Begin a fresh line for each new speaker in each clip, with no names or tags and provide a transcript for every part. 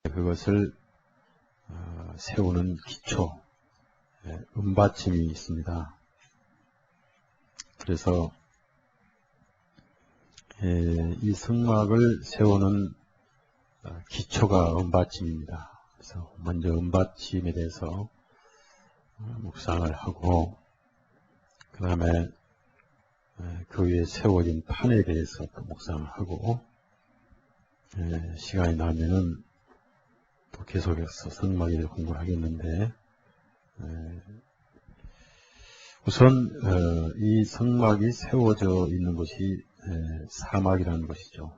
그것을 세우는 기초, 은받침이 있습니다. 그래서 이 성막을 세우는 기초가 은받침입니다. 그래서 먼저 은받침에 대해서 묵상을 하고, 그 다음에 그 위에 세워진 판에 대해서 또 묵상을 하고, 시간이 나면은 또 계속해서 성막에 대해 공부를 하겠는데, 우선 이 성막이 세워져 있는 곳이 사막이라는 것이죠.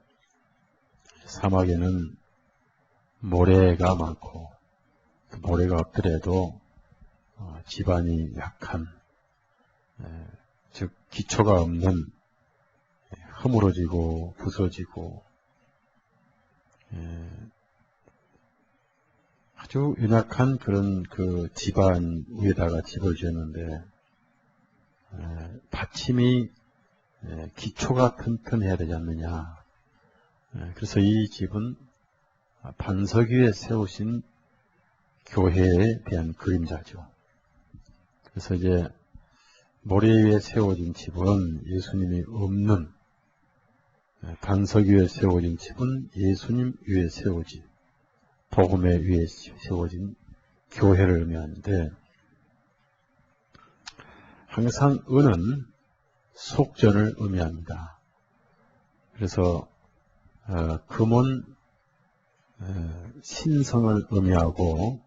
사막에는 모래가 많고, 모래가 없더라도 지반이 약한, 즉 기초가 없는, 허물어지고 부서지고 아주 연약한 그런 그 지반 위에다가 집을 지었는데, 받침이 기초가 튼튼해야 되지 않느냐. 그래서 이 집은 반석 위에 세우신 교회에 대한 그림자죠. 그래서 이제 모래 위에 세워진 집은 예수님이 없는, 반석 위에 세워진 집은 예수님 위에 세워진, 복음의 위에 세워진 교회를 의미하는데, 항상 은은 속전을 의미합니다. 그래서 금은 신성을 의미하고,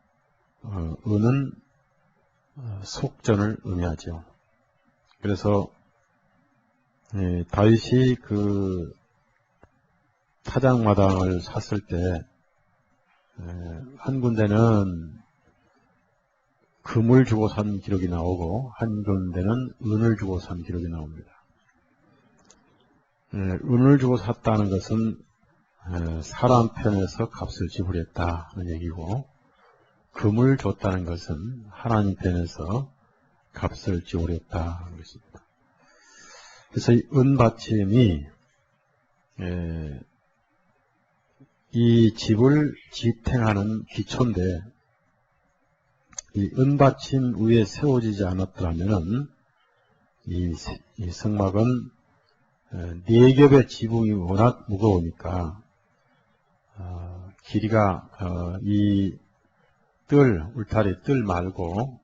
은은 속전을 의미하죠. 그래서 다윗이 그 타작마당을 샀을 때 한 군데는 금을 주고 산 기록이 나오고, 한 군데는 은을 주고 산 기록이 나옵니다. 은을 주고 샀다는 것은 사람 편에서 값을 지불했다는 얘기고, 금을 줬다는 것은 하나님 편에서 값을 지불했다는 것입니다. 그래서 이 은받침이 이 집을 지탱하는 기초인데, 이 은받침 위에 세워지지 않았더라면은 이 성막은 네 겹의 지붕이 워낙 무거우니까 길이가 이 울타리 뜰 말고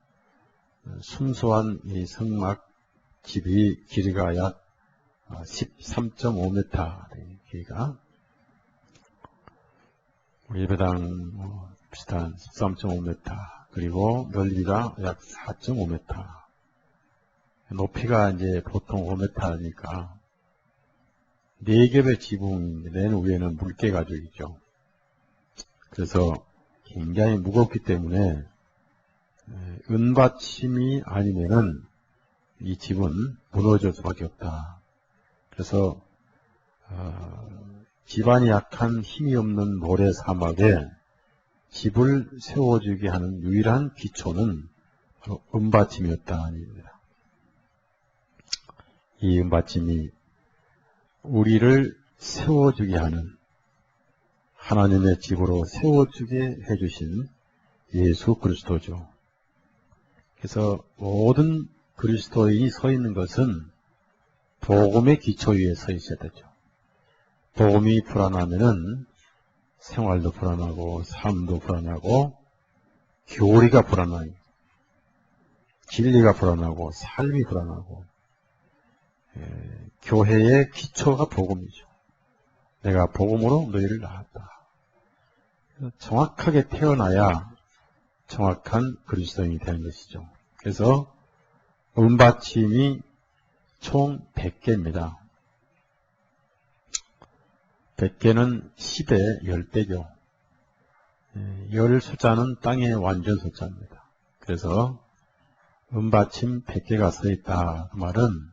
순수한 이 성막 집이 길이가 약 13.5m, 길이가 우리 예배당 비슷한 13.5m, 그리고 넓이가 약 4.5m, 높이가 이제 보통 5m니까 네 겹의 지붕, 맨 위에는 물개 가죽이죠. 그래서 굉장히 무겁기 때문에 은받침이 아니면은 이 집은 무너질 수밖에 없다. 그래서 지반이 약한 힘이 없는 모래 사막에 집을 세워주게 하는 유일한 기초는 바로 은받침이었다는 얘기입니다. 이 은받침이 우리를 세워주게 하는, 하나님의 집으로 세워주게 해주신 예수 그리스도죠. 그래서 모든 그리스도인이 서 있는 것은 복음의 기초 위에 서 있어야 되죠. 복음이 불안하면은 생활도 불안하고, 삶도 불안하고, 교리가 불안하고, 진리가 불안하고, 삶이 불안하고, 교회의 기초가 복음이죠. 내가 복음으로 너희를 낳았다. 정확하게 태어나야 정확한 그리스도인이 되는 것이죠. 그래서 은받침이 총 100개입니다. 100개는 10의 10배죠. 열 숫자는 땅의 완전 숫자입니다. 그래서 은받침 100개가 서 있다. 그 말은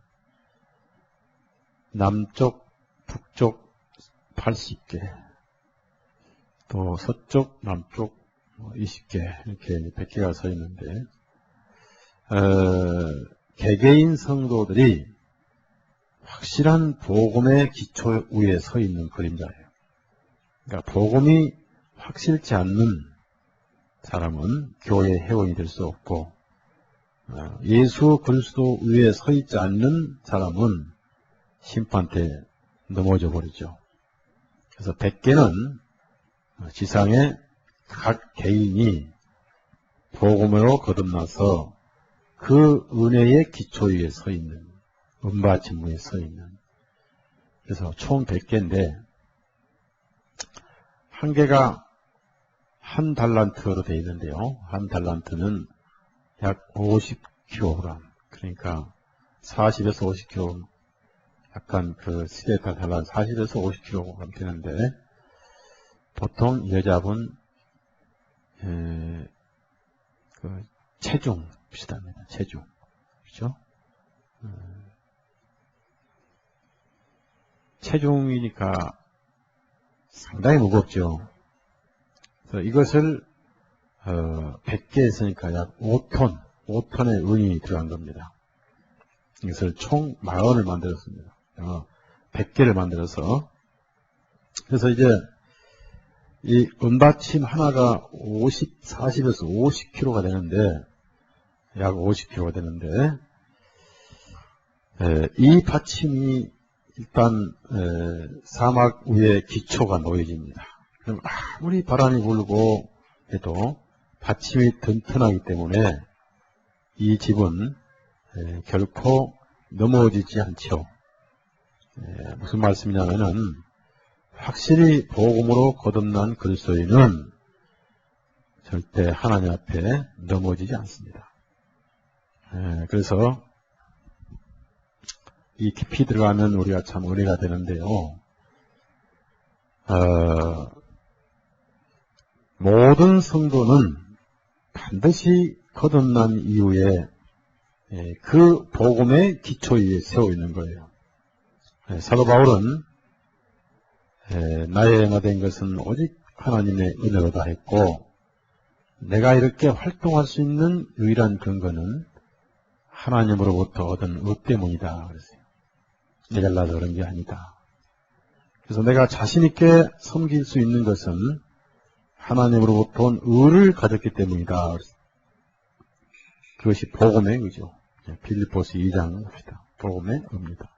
남쪽, 북쪽 80개, 또 서쪽, 남쪽 20개, 이렇게 100개가 서 있는데, 개개인 성도들이 확실한 복음의 기초 위에 서 있는 그림자예요. 그러니까 복음이 확실치 않는 사람은 교회 회원이 될 수 없고, 예수 그리스도 위에 서 있지 않는 사람은 심판대 넘어져 버리죠. 그래서 100개는 지상의 각 개인이 복음으로 거듭나서 그 은혜의 기초 위에 서 있는, 은받침 위에 서 있는. 그래서 총 100개인데 한 개가 한 달란트로 되어 있는데요. 한 달란트는 약 50kg. 그러니까 40에서 50kg. 약간 그 시대에 달란 40에서 50kg 되는데, 보통 여자분 그 체중 비슷합니다. 체중. 그죠? 체중이니까 상당히 무겁죠. 그래서 이것을 100개 했으니까 약 5톤의 은이 들어간 겁니다. 이것을 총 40을 만들었습니다. 100개를 만들어서. 그래서 이제 이 은받침 하나가 40에서 50kg가 되는데, 약 50kg가 되는데, 이 받침이 일단 사막 위에 기초가 놓여집니다. 그럼 아무리 바람이 불고 해도 받침이 튼튼하기 때문에 이 집은 결코 넘어지지 않죠. 무슨 말씀이냐면은, 확실히 복음으로 거듭난 그리스도인은 절대 하나님 앞에 넘어지지 않습니다. 그래서 이 깊이 들어가면 우리가 참 은혜가 되는데요. 모든 성도는 반드시 거듭난 이후에 그 복음의 기초 위에 세워 있는 거예요. 사도 바울은 나의 영화된 것은 오직 하나님의 은혜로다 했고, 내가 이렇게 활동할 수 있는 유일한 근거는 하나님으로부터 얻은 의 때문이다 그랬어요. 내가 잘나서 그런 게 아니다. 그래서 내가 자신있게 섬길 수 있는 것은 하나님으로부터 온 의를 가졌기 때문이다. 그것이 복음의 의죠. 빌립보서 2장 봅시다. 복음의 의입니다.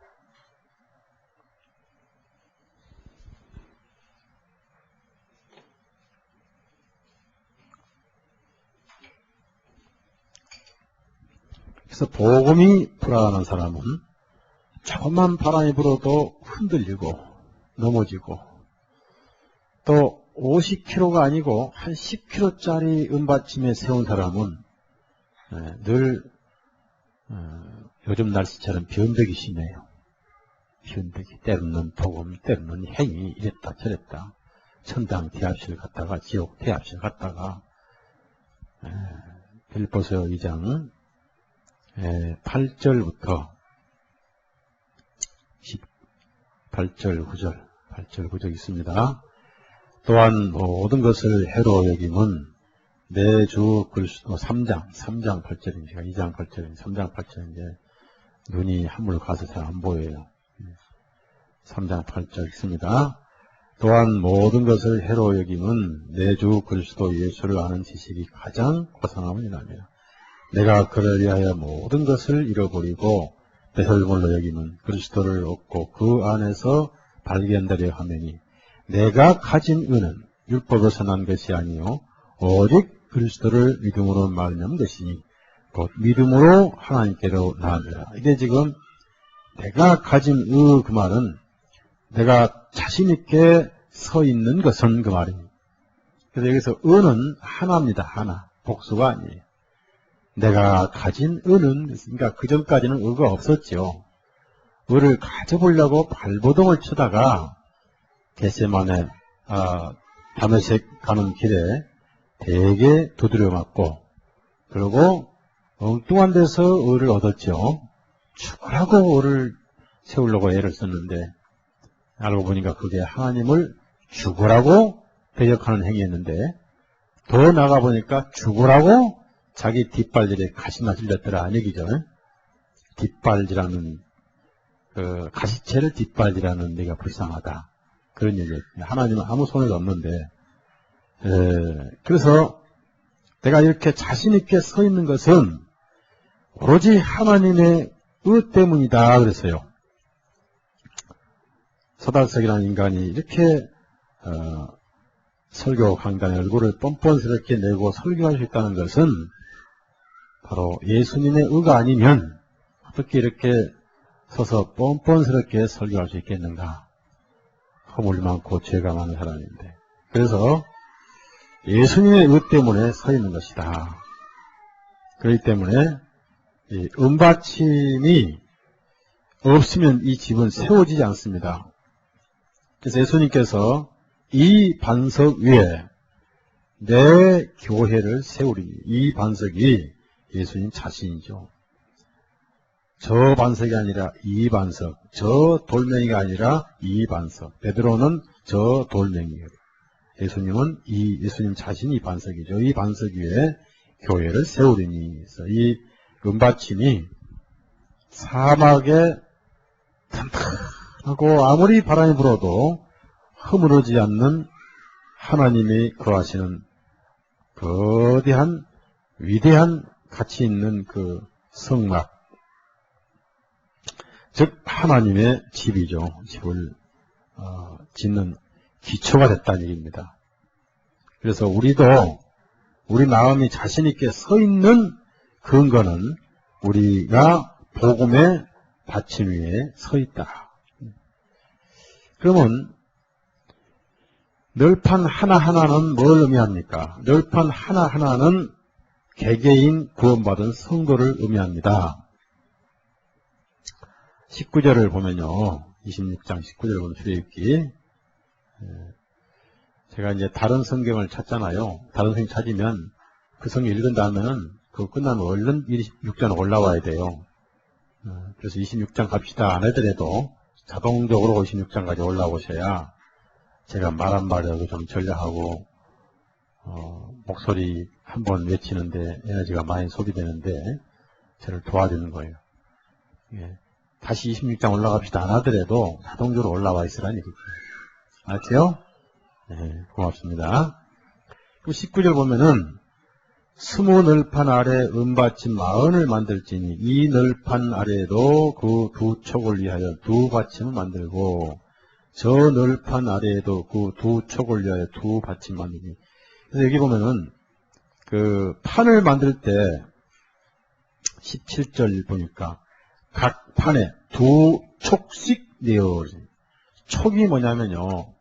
그래서 복음이 불안한 사람은 조금만 바람이 불어도 흔들리고 넘어지고, 또 50kg가 아니고 한 10kg짜리 은받침에 세운 사람은 늘 요즘 날씨처럼 변덕이 심해요. 변덕이, 때로는 복음, 때로는 행위, 이랬다 저랬다. 천당 대합실 갔다가 지옥 대합실 갔다가. 빌립보서 2장 8절부터 8절 9절 있습니다. 또한 모든 것을 해로 여김은 내 주 그리스도 3장 8절입니다. 2장 8절입니다. 3장 8절인데 눈이 한물 가서 잘 안 보여요. 3장 8절 있습니다. 또한 모든 것을 해로 여김은 내 주 그리스도 예수를 아는 지식이 가장 고상함이랍니다. 내가 그를 위하여 모든 것을 잃어버리고 배설물로 여기면 그리스도를 얻고 그 안에서 발견되려 하매니, 내가 가진 은은 율법에서 난 것이 아니요 오직 그리스도를 믿음으로 말미암은 것이니 곧 믿음으로 하나님께로 나아가라. 이게 지금 내가 가진 그 말은 내가 자신있게 서 있는 것은 그 말입니다. 그래서 여기서 은은 하나입니다. 하나. 복수가 아니에요. 내가 가진 은은, 그러니까 그 전까지는 의가 없었죠. 의를 가져보려고 발버둥을 치다가 겟세마네 다메섹 가는 길에 되게 두드려 맞고, 그리고 엉뚱한 데서 의를 얻었죠. 죽으라고 의를 세우려고 애를 썼는데, 알고 보니까 그게 하나님을 죽으라고 대적하는 행위였는데, 더 나가보니까 죽으라고 자기 뒷발질에 가시나 찔렸더라. 안 얘기죠. 뒷발질하는, 가시채를 뒷발질하는 내가 불쌍하다. 그런 얘기예요. 하나님은 아무 손해가 없는데, 그래서 내가 이렇게 자신있게 서 있는 것은 오로지 하나님의 의 때문이다 그랬어요. 서달석이라는 인간이 이렇게 설교 강단에 얼굴을 뻔뻔스럽게 내고 설교할 수 있다는 것은 바로 예수님의 의가 아니면 어떻게 이렇게 서서 뻔뻔스럽게 설교할 수 있겠는가. 허물 많고 죄가 많은 사람인데. 그래서 예수님의 의 때문에 서 있는 것이다. 그렇기 때문에 이 은받침이 없으면 이 집은 세워지지 않습니다. 그래서 예수님께서 이 반석 위에 내 교회를 세우리니, 이 반석이 예수님 자신이죠. 저 반석이 아니라 이 반석, 저 돌멩이가 아니라 이 반석. 베드로는 저 돌멩이에요. 예수님은 예수님 자신이 이 반석이죠. 이 반석 위에 교회를 세우리니. 그래서 이 은받침이 사막에 튼튼하고 아무리 바람이 불어도 허물어지지 않는 하나님이 거하시는 거대한 위대한 가치 있는 그 성막, 즉 하나님의 집이죠. 집을 짓는 기초가 됐다는 얘기입니다. 그래서 우리도 우리 마음이 자신 있게 서 있는 근거는 우리가 복음의 받침 위에 서 있다. 그러면 널판 하나하나는 뭘 의미합니까? 널판 하나하나는 개개인 구원받은 성도를 의미합니다. 19절을 보면요. 26장 19절을 보면 출애굽기. 제가 이제 다른 성경을 찾잖아요. 다른 성경 찾으면 그 성경 읽은 다음에는 그거 끝나면 얼른 26장 올라와야 돼요. 그래서 26장 갑시다 안 하더라도 자동적으로 26장까지 올라오셔야 제가 말 한마디라도 좀 전략하고 목소리 한번 외치는데 에너지가 많이 소비되는데 저를 도와주는 거예요. 예. 다시 26장 올라갑시다 안 하더라도 자동적으로 올라와 있으라니 얘기죠. 알았죠? 네, 고맙습니다. 그 19절 보면은 스무 널판 아래 은받침 40을 만들지니 이 널판 아래에도 그 두 촉을 위하여 두 받침을 만들고 저 널판 아래에도 그 두 촉을 위하여 두 받침 만들니. 그래서 여기 보면은 그 판을 만들 때 17절 보니까 각 판에 두 촉씩 내어진. 촉이 뭐냐면요.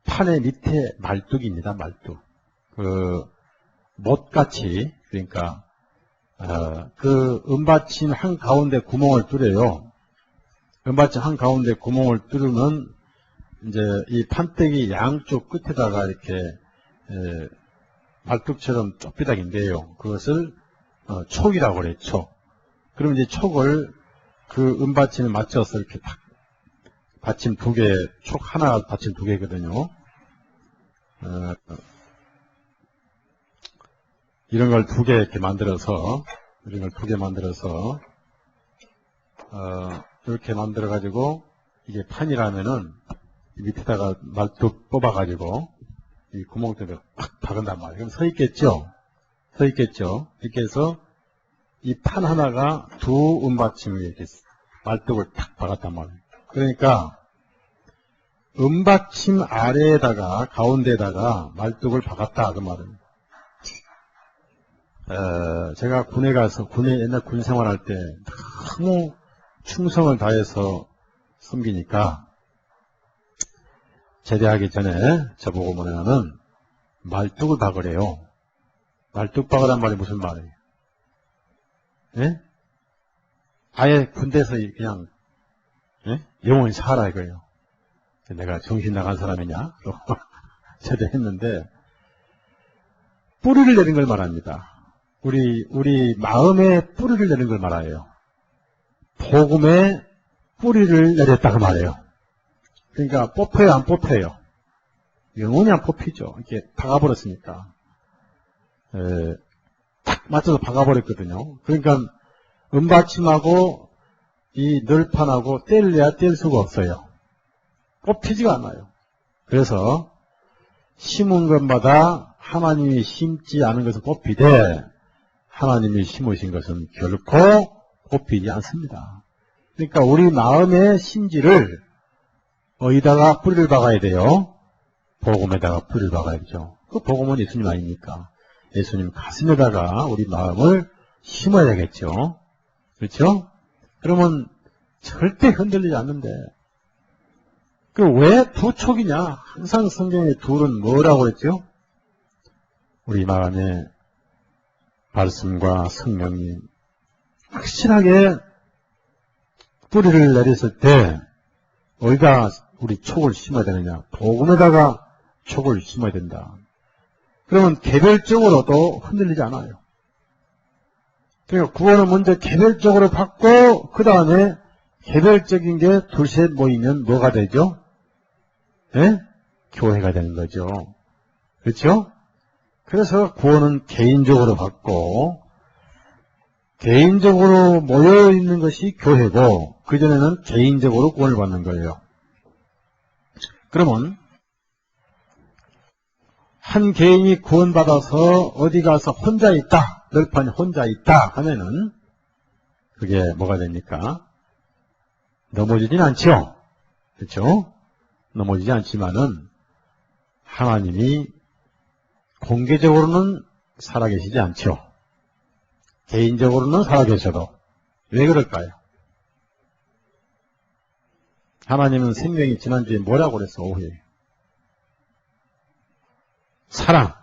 판의 밑에 말뚝입니다. 말뚝. 그 못같이 그러니까 그 은받침 한 가운데 구멍을 뚫어요. 은받침 한 가운데 구멍을 뚫으면 이제 이 판때기 양쪽 끝에다가 이렇게 말뚝처럼 좁비닥인데요. 그것을 촉이라고 그래요. 촉. 그럼 이제 촉을 그 은받침에 맞춰서 이렇게 딱 받침 두 개, 촉 하나 받침 두 개거든요. 이런 걸 두 개 이렇게 만들어서, 이렇게 만들어가지고, 이게 판이라면은, 밑에다가 말뚝 뽑아가지고, 이 구멍 때문에 팍 박은단 말이에요. 그럼 서 있겠죠? 이렇게 해서, 이 판 하나가 두 은받침을 이렇게 말뚝을 탁 박았단 말이에요. 그러니까, 은받침 아래에다가, 가운데에다가 말뚝을 박았다, 그 말은. 제가 군에 가서, 옛날 군 생활할 때 너무 충성을 다해서 섬기니까, 제대하기 전에 저보고 뭐냐면, 말뚝을 박으래요. 말뚝 박으란 말이 무슨 말이에요? 예? 아예 군대에서 그냥, 예? 영원히 살아, 이거예요. 내가 정신 나간 사람이냐? 제대했는데, 뿌리를 내린 걸 말합니다. 우리 마음에 뿌리를 내린 걸 말해요. 복음에 뿌리를 내렸다고 말해요. 그러니까 뽑혀요, 안 뽑혀요? 영원히 안 뽑히죠. 이렇게 박아버렸으니까. 딱 맞춰서 박아버렸거든요. 그러니까 은받침하고 이 널판하고 뗄래야 뗄 수가 없어요. 뽑히지가 않아요. 그래서 심은 것마다 하나님이 심지 않은 것은 뽑히되 하나님이 심으신 것은 결코 뽑히지 않습니다. 그러니까 우리 마음의 심지를 어디다가 뿌리를 박아야 돼요? 복음에다가 뿌리를 박아야죠. 그 복음은 예수님 아닙니까? 예수님 가슴에다가 우리 마음을 심어야겠죠. 그렇죠? 그러면 절대 흔들리지 않는데 그 왜 두 촉이냐? 항상 성경의 둘은 뭐라고 그랬죠? 우리 마음에 말씀과 성령님 확실하게 뿌리를 내렸을 때 어디다 우리 촉을 심어야 되느냐? 복음에다가 촉을 심어야 된다. 그러면 개별적으로도 흔들리지 않아요. 그러니까 구원은 먼저 개별적으로 받고 그 다음에 개별적인 게 둘셋 모이면 뭐가 되죠? 예? 교회가 되는 거죠. 그렇죠? 그래서 구원은 개인적으로 받고 개인적으로 모여있는 것이 교회고 그전에는 개인적으로 구원을 받는 거예요. 그러면 한 개인이 구원받아서 어디 가서 혼자 있다, 널판에 혼자 있다 하면은 그게 뭐가 됩니까? 넘어지진 않죠. 그렇죠? 넘어지지 않지만은 하나님이 공개적으로는 살아계시지 않죠. 개인적으로는 살아계셔도 왜 그럴까요? 하나님은 생명이 지난주에 뭐라고 그랬어? 오후에 사랑.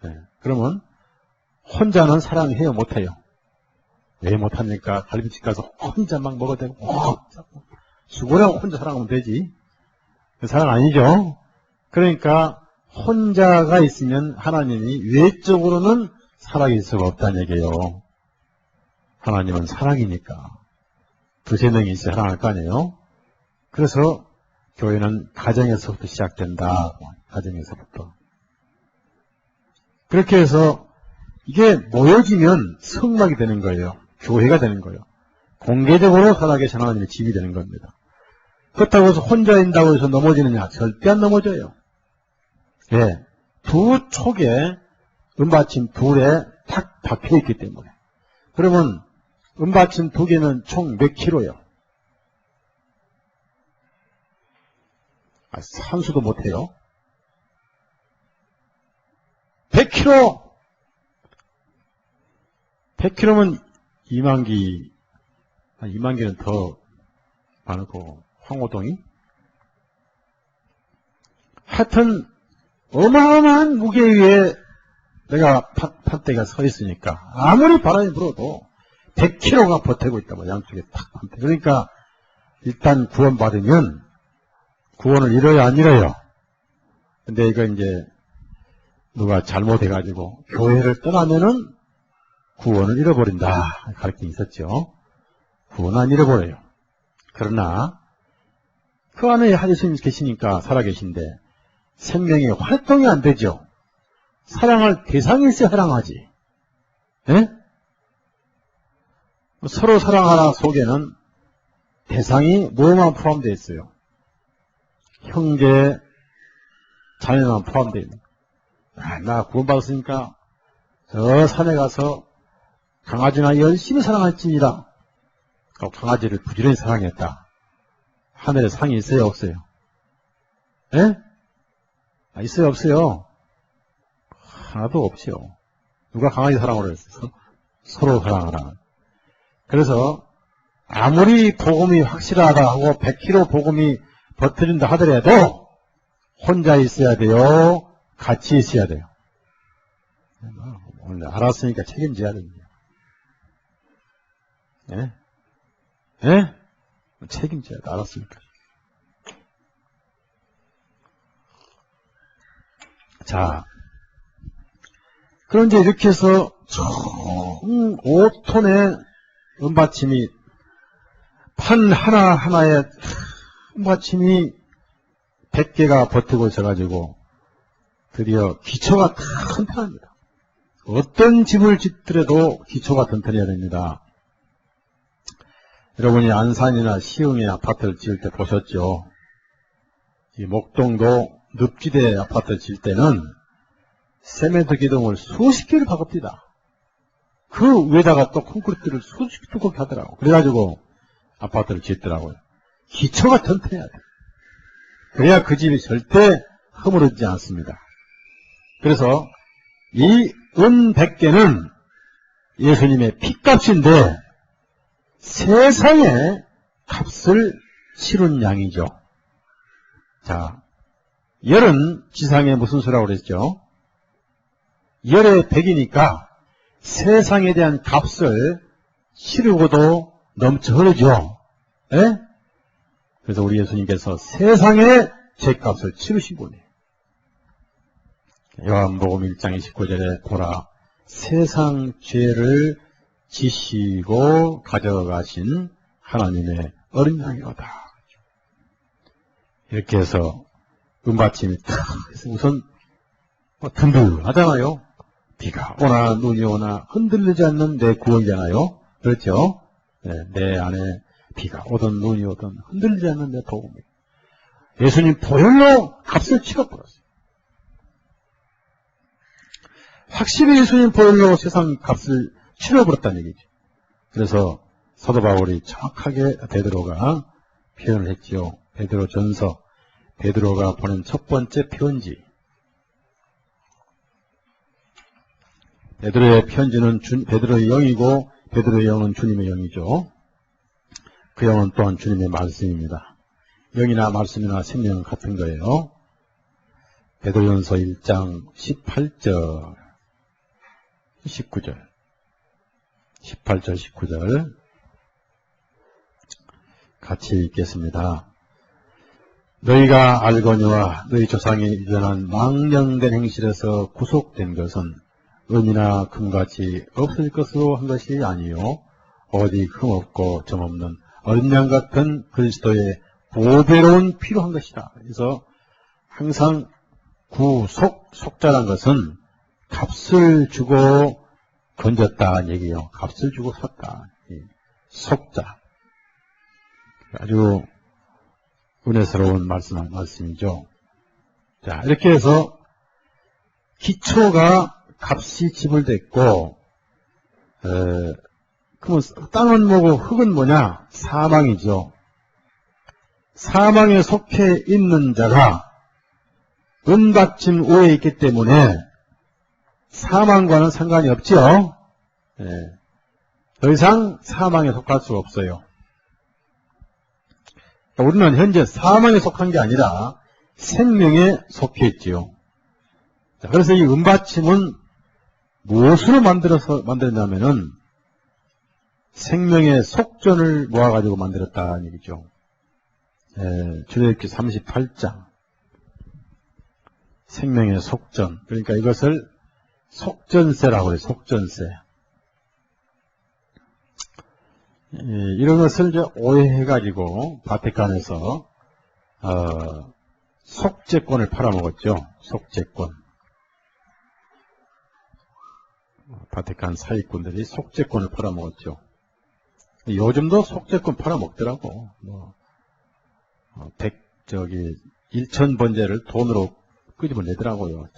네. 그러면 혼자는 사랑해요? 못해요? 왜 못합니까? 갈비집 가서 혼자 막 먹어도 되고 수고라고 혼자 사랑하면 되지. 사랑 아니죠? 그러니까 혼자가 있으면 하나님이 외적으로는 살아계실 수가 없다는 얘기예요. 하나님은 사랑이니까 두세 명이 있어야 사랑할 거 아니에요? 그래서 교회는 가정에서부터 시작된다. 가정에서부터. 그렇게 해서 이게 모여지면 성막이 되는 거예요. 교회가 되는 거예요. 공개적으로 살아계신 하나님의 집이 되는 겁니다. 그렇다고 해서 혼자 있다고 해서 넘어지느냐? 절대 안 넘어져요. 예, 두 촉에 은받침 둘에 탁 박혀있기 때문에. 그러면 은받침 두 개는 총 몇 킬로요? 산수도 못해요. 100kg! 100kg면 2만기, 2만기는 더 많고, 황호동이? 하여튼, 어마어마한 무게 위에 내가 판때기가 서 있으니까, 아무리 바람이 불어도 100kg가 버티고 있다고, 양쪽에 탁 판때. 그러니까, 일단 구원받으면, 구원을 잃어요, 안 잃어요? 근데 이거 이제, 누가 잘못해가지고 교회를 떠나면은 구원을 잃어버린다. 가르침이 있었죠. 구원은 안 잃어버려요. 그러나 그 안에 예수님 계시니까 살아계신데 생명이 활동이 안 되죠. 사랑할 대상이 있어야 사랑하지. 예? 서로 사랑하라 속에는 대상이 뭐만 포함되어 있어요. 형제, 자녀만 포함되어 있는 거예요. 나 구원받았으니까 저 산에 가서 강아지나 열심히 사랑할지니라. 강아지를 부지런히 사랑했다. 하늘에 상이 있어요, 없어요? 예? 있어요, 없어요? 하나도 없죠. 누가 강아지 사랑을 했어? 서로 사랑하라. 그래서 아무리 복음이 확실하다 하고 100kg 복음이 버텨준다 하더라도 혼자 있어야 돼요. 같이 있어야 돼요. 오늘 알았으니까 책임져야 됩니다. 예? 예? 책임져야 돼. 알았으니까. 자, 그런데 이렇게 해서 총 5톤의 은받침이 판 하나하나에 은받침이 100개가 버티고 있어가지고 드디어 기초가 튼튼합니다. 어떤 집을 짓더라도 기초가 튼튼해야 됩니다. 여러분이 안산이나 시흥에 아파트를 지을 때 보셨죠? 이 목동도 늪지대 아파트 질 때는 세멘트 기둥을 수십 개를 박읍니다. 그 위에다가 또 콘크리트를 수십 개 두껍게 하더라고. 그래가지고 아파트를 짓더라고요. 기초가 튼튼해야 돼. 그래야 그 집이 절대 허물어지지 않습니다. 그래서 이 은 100개는 예수님의 핏값인데 세상에 값을 치른 양이죠. 자, 열은 지상에 무슨 수라고 그랬죠? 열의 100이니까 세상에 대한 값을 치르고도 넘쳐 흐르죠. 예? 그래서 우리 예수님께서 세상의 죄값을 치르신 분이에요. 요한복음 1장 29절에 보라, 세상 죄를 지시고 가져가신 하나님의 어린 양이로다. 이렇게 해서 은받침이 탁 우선 든든하잖아요. 비가 오나 눈이 오나 흔들리지 않는 내 구원이잖아요. 그렇죠? 네, 내 안에 비가 오든 눈이 오든 흔들리지 않는 내 복음이. 예수님 보혈로 값을 치러버렸어요. 확실히 예수님 보혈로 세상 값을 치러버렸다는 얘기죠. 그래서 사도 바울이 정확하게 베드로가 표현을 했지요. 베드로 전서, 베드로가 보낸 첫 번째 편지. 베드로의 편지는 베드로의 영이고 베드로의 영은 주님의 영이죠. 그 영은 또한 주님의 말씀입니다. 영이나 말씀이나 생명은 같은 거예요. 베드로전서 1장 18절 19절 18절 19절 같이 읽겠습니다. 너희가 알거니와 너희 조상이 유전한 망령된 행실에서 구속된 것은 은이나 금같이 없을 것으로 한 것이 아니요 오직 흠없고 점없는 어린 양 같은 그리스도의 보배로운 피로 한 것이다. 그래서 항상 속자란 것은 값을 주고 건졌다는 얘기예요. 값을 주고 샀다. 속자. 아주 은혜스러운 말씀이죠. 자, 이렇게 해서 기초가 값이 지불됐고, 그러면 땅은 뭐고 흙은 뭐냐? 사망이죠. 사망에 속해 있는 자가 은받침 우에 있기 때문에 사망과는 상관이 없죠. 더 이상 사망에 속할 수가 없어요. 우리는 현재 사망에 속한 게 아니라 생명에 속해 있지요. 자, 그래서 이 은받침은 무엇으로 만들었냐면은 생명의 속전을 모아가지고 만들었다는 얘기죠. 출애굽기 38장. 생명의 속전. 그러니까 이것을 속전세라고 해요. 속전세. 이런 것을 이제 오해해가지고 바티칸에서 속죄권을 팔아먹었죠. 속죄권. 바티칸 사기꾼들이 속죄권을 팔아먹었죠. 요즘도 속죄권 팔아먹더라고. 1,000번제를 돈으로 끄집어내더라고요.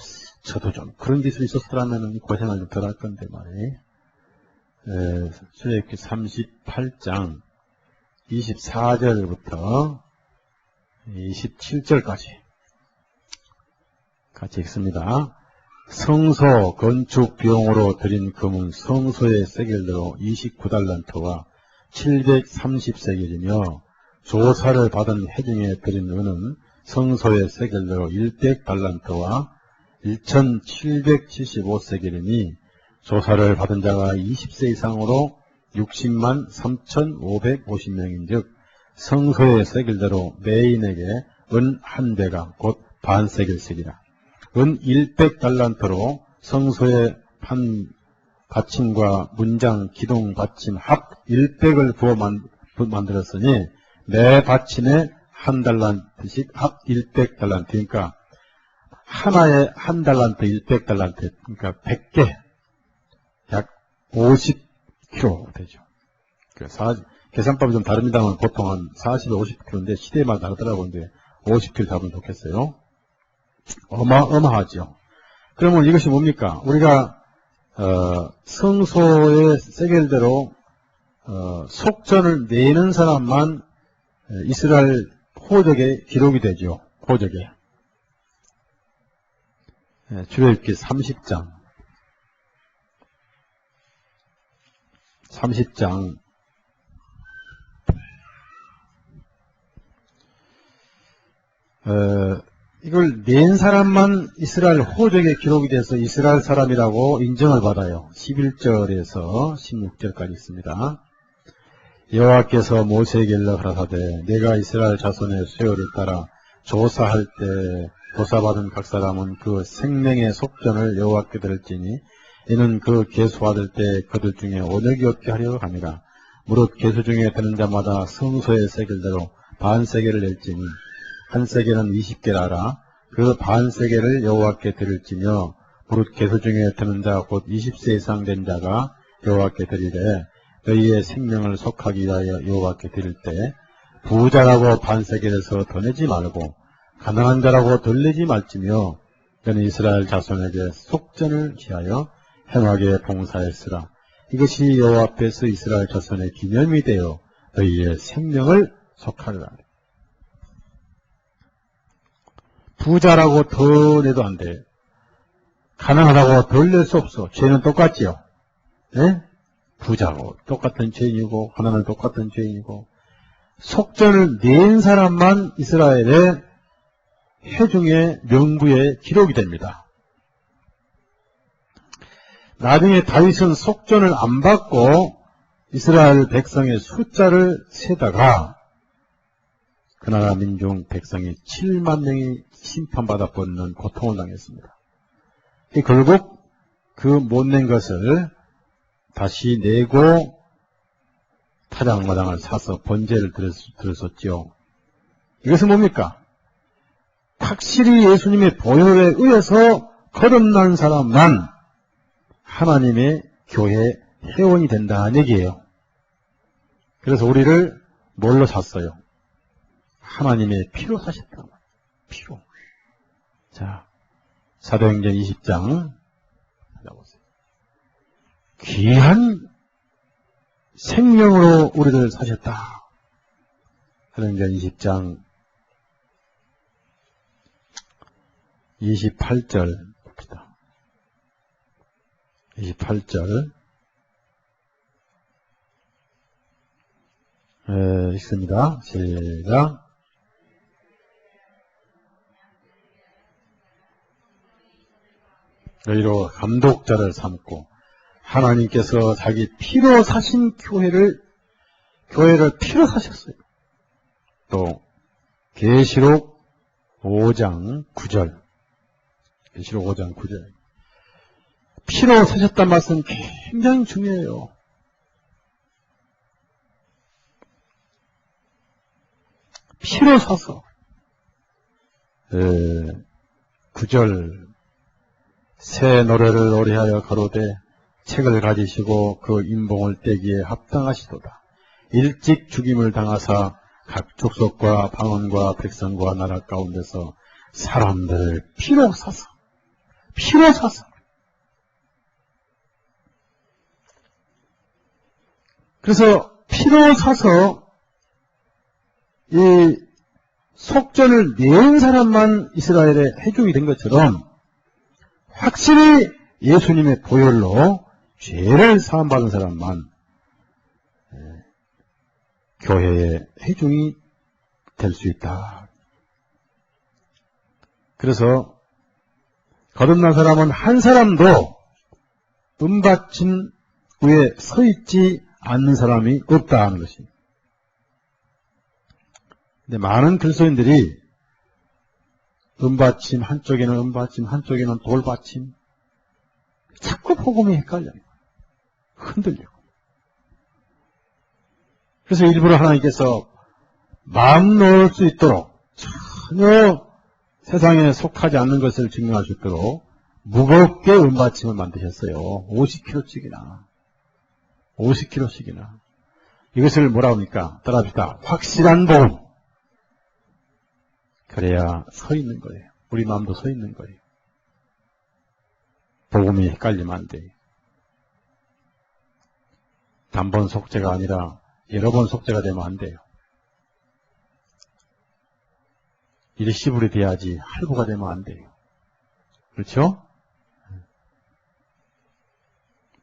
저도 좀 그런 기술이 있었더라면 고생을 좀 덜 할 건데 말이에요. 출애굽기 38장 24절부터 27절까지 같이 읽습니다. 성소 건축 비용으로 들인 금은 성소의 세겔대로 29달란트와 730세겔이며 조사를 받은 회중에 들인 은은 성소의 세겔대로 100달란트와 1775세겔이니 조사를 받은 자가 20세 이상으로 60만 3,550명인 즉 성소의 세겔대로 매인에게 은 한 배가 곧 반세겔씩이라. 은 100달란트로 성소의 판 받침과 문장, 기둥 받침 합 100을 부어 만들었으니 매 받침에 한 달란트씩 합 100달란트. 그러니까 하나에 한 달란트 100달란트. 그러니까 100개. 약 50kg 되죠. 계산법이 좀 다릅니다만 보통 한 40, 50kg인데 시대마다 다르더라고요. 근데 50kg 잡으면 좋겠어요. 어마어마하죠. 그러면 이것이 뭡니까? 우리가 성소의 세겔대로 속전을 내는 사람만 이스라엘 호적에 기록이 되죠. 호적에. 출애굽기 30장 30장 이걸 낸 사람만 이스라엘 호적에 기록이 돼서 이스라엘 사람이라고 인정을 받아요. 11절에서 16절까지 있습니다. 여호와께서 모세에게 일러가라사대 내가 이스라엘 자손의 수요를 따라 조사할 때 조사받은 각 사람은 그 생명의 속전을 여호와께 드릴지니 이는 그 계수받을 때 그들 중에 오력이 없게 하려고 합니다. 무릇 계수 중에 드는 자마다 성소의 세겔대로 반 세겔을 낼지니 한 세겔은 20개라라. 그 반 세겔을 여호와께 드릴지며 무릇 계수 중에 드는 자 곧 20세 이상 된 자가 여호와께 드리되 너희의 생명을 속하기 위하여 여호와께 드릴 때 부자라고 반 세겔에서 더 내지 말고 가난한 자라고 덜 내지 말지며 너는 이스라엘 자손에게 속전을 취하여 행하게 봉사했으라. 이것이 여호와 앞에서 이스라엘 자손의 기념이 되어 너희의 생명을 속하리라. 부자라고 더 내도 안 돼. 가난하다고 덜 낼 수 없어. 죄는 똑같지요. 네? 부자고 똑같은 죄인이고 가난은 똑같은 죄인이고 속전을 낸 사람만 이스라엘의 회중의 명부에 기록이 됩니다. 나중에 다윗은 속전을 안 받고 이스라엘 백성의 숫자를 세다가 그 나라 민중 백성이 7만 명이 심판받아 버리는 고통을 당했습니다. 결국 그 못 낸 것을 다시 내고 타작마당을 사서 번제를 드렸었죠. 이것은 뭡니까? 확실히 예수님의 보혈에 의해서 거듭난 사람만 하나님의 교회 회원이 된다는 얘기예요. 그래서 우리를 뭘로 샀어요? 하나님의 피로 사셨다. 피로. 자, 사도행전 20장 찾아보세요. 귀한 생명으로 우리를 사셨다. 사도행전 20장 28절 봅시다. 28절 읽습니다. 시작. 너희로 감독자를 삼고 하나님께서 자기 피로 사신 교회를 피로 사셨어요. 또 계시록 5장 9절 계시록 5장 9절 피로 사셨단 말씀 굉장히 중요해요. 피로 사서 9절 새 노래를 노래하여 가로되 책을 가지시고 그 인봉을 떼기에 합당하시도다. 일찍 죽임을 당하사 각 족속과 방언과 백성과 나라 가운데서 사람들을 피로 사서 그래서 피로 사서 이 속전을 낸 사람만 이스라엘의 회중이 된 것처럼 확실히 예수님의 보혈로 죄를 사함받은 사람만 교회의 회중이 될 수 있다. 그래서 거듭난 사람은 한 사람도 은받침 위에 서 있지 않는 사람이 없다는 것입니다. 근데 많은 그리스도인들이 은받침 한쪽에는 은받침 한쪽에는 돌받침 자꾸 복음이 헷갈려요. 흔들리고. 그래서 일부러 하나님께서 마음 놓을 수 있도록 전혀 세상에 속하지 않는 것을 증명할 수 있도록 무겁게 은받침을 만드셨어요. 50kg씩이나. 이것을 뭐라 합니까? 따라합시다. 확실한 복음. 그래야 서 있는 거예요. 우리 마음도 서 있는 거예요. 복음이 헷갈리면 안 돼요. 단번 속죄가 아니라 여러 번 속죄가 되면 안 돼요. 일시불이 돼야지 할부가 되면 안 돼요. 그렇죠?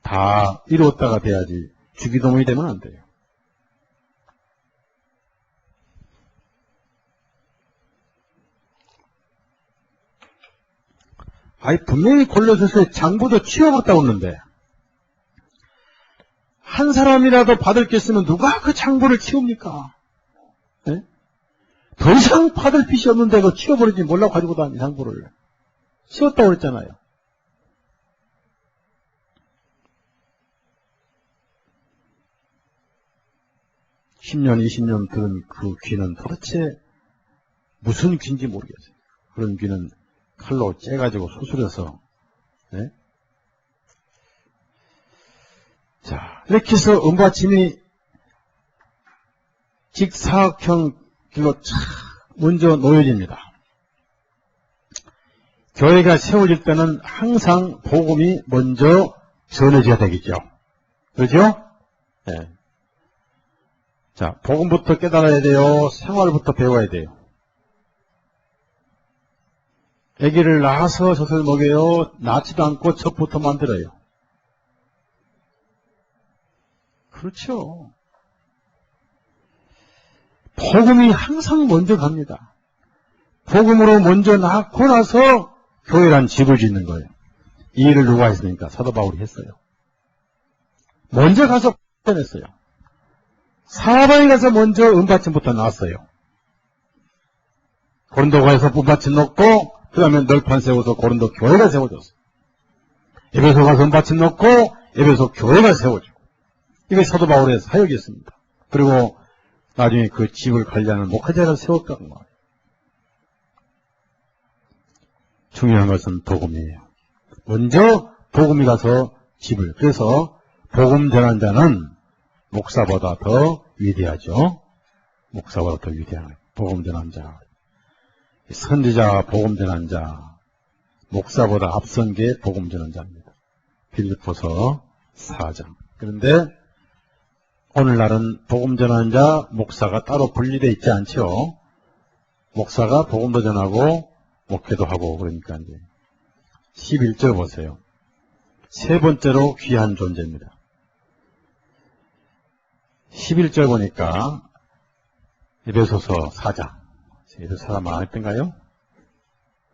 다 이루었다가 돼야지 주기도문이 되면 안 돼요. 아니 분명히 골로새서에 장부도 치워버렸다고 했는데 한 사람이라도 받을 게 있으면 누가 그 장부를 치웁니까? 네? 더 이상 받을 빚이 없는데 그거 치워버리지 몰라 가지고 다니 장부를 치웠다고 그랬잖아요. (10년) (20년) 들은 그 귀는 도대체 무슨 귀인지 모르겠어요. 그런 귀는 칼로 째가지고 수술해서, 네? 자, 이렇게 해서 은받침이 직사각형 길로 착 먼저 놓여집니다. 교회가 세워질 때는 항상 복음이 먼저 전해져야 되겠죠. 그렇죠? 네. 자, 복음부터 깨달아야 돼요. 생활부터 배워야 돼요. 아기를 낳아서 젖을 먹여요. 낳지도 않고 젖부터 만들어요. 그렇죠. 복음이 항상 먼저 갑니다. 복음으로 먼저 낳고 나서 교회란 집을 짓는 거예요. 이 일을 누가 했으니까? 사도 바울이 했어요. 먼저 가서 했어요. 사방에 가서 먼저 은받침부터 놨어요. 고린도가에서 은받침 놓고 그 다음에 널판 세워서 고린도 교회가 세워졌어요. 에베소 가서 은받침 놓고 에베소 교회가 세워지고 이게 사도 바울의 사역이었습니다. 그리고 나중에 그 집을 관리하는 목회자를 세웠다는 거예요. 중요한 것은 복음이에요. 먼저 복음이 가서 집을. 그래서 복음 전한 자는 목사보다 더 위대하죠. 목사보다 더 위대한 복음 전한 자. 선지자, 복음 전한 자. 목사보다 앞선 게 복음 전한 자입니다. 빌립보서 4장. 그런데 오늘날은 복음 전한 자, 목사가 따로 분리되어 있지 않죠. 목사가 복음도 전하고 목회도 하고 그러니까 이제 11절 보세요. 세 번째로 귀한 존재입니다. 11절 보니까 에베소서 4장. 에베소 사람 안 했던가요?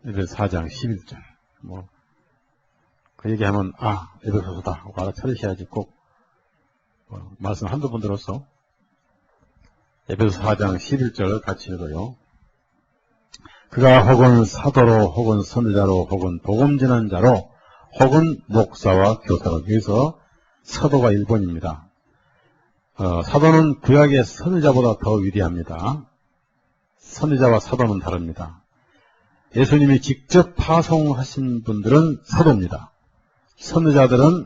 에베소 4장 11절. 그 얘기하면 에베소서다 하고 알아차리셔야지 꼭 말씀 한두 번 들었어. 에베소 4장 11절 같이 읽어요. 그가 혹은 사도로 혹은 선지자로 혹은 복음 전한 자로 혹은 목사와 교사로. 여기서 사도가 1번입니다. 사도는 구약의 선지자보다 더 위대합니다. 선지자와 사도는 다릅니다. 예수님이 직접 파송하신 분들은 사도입니다. 선지자들은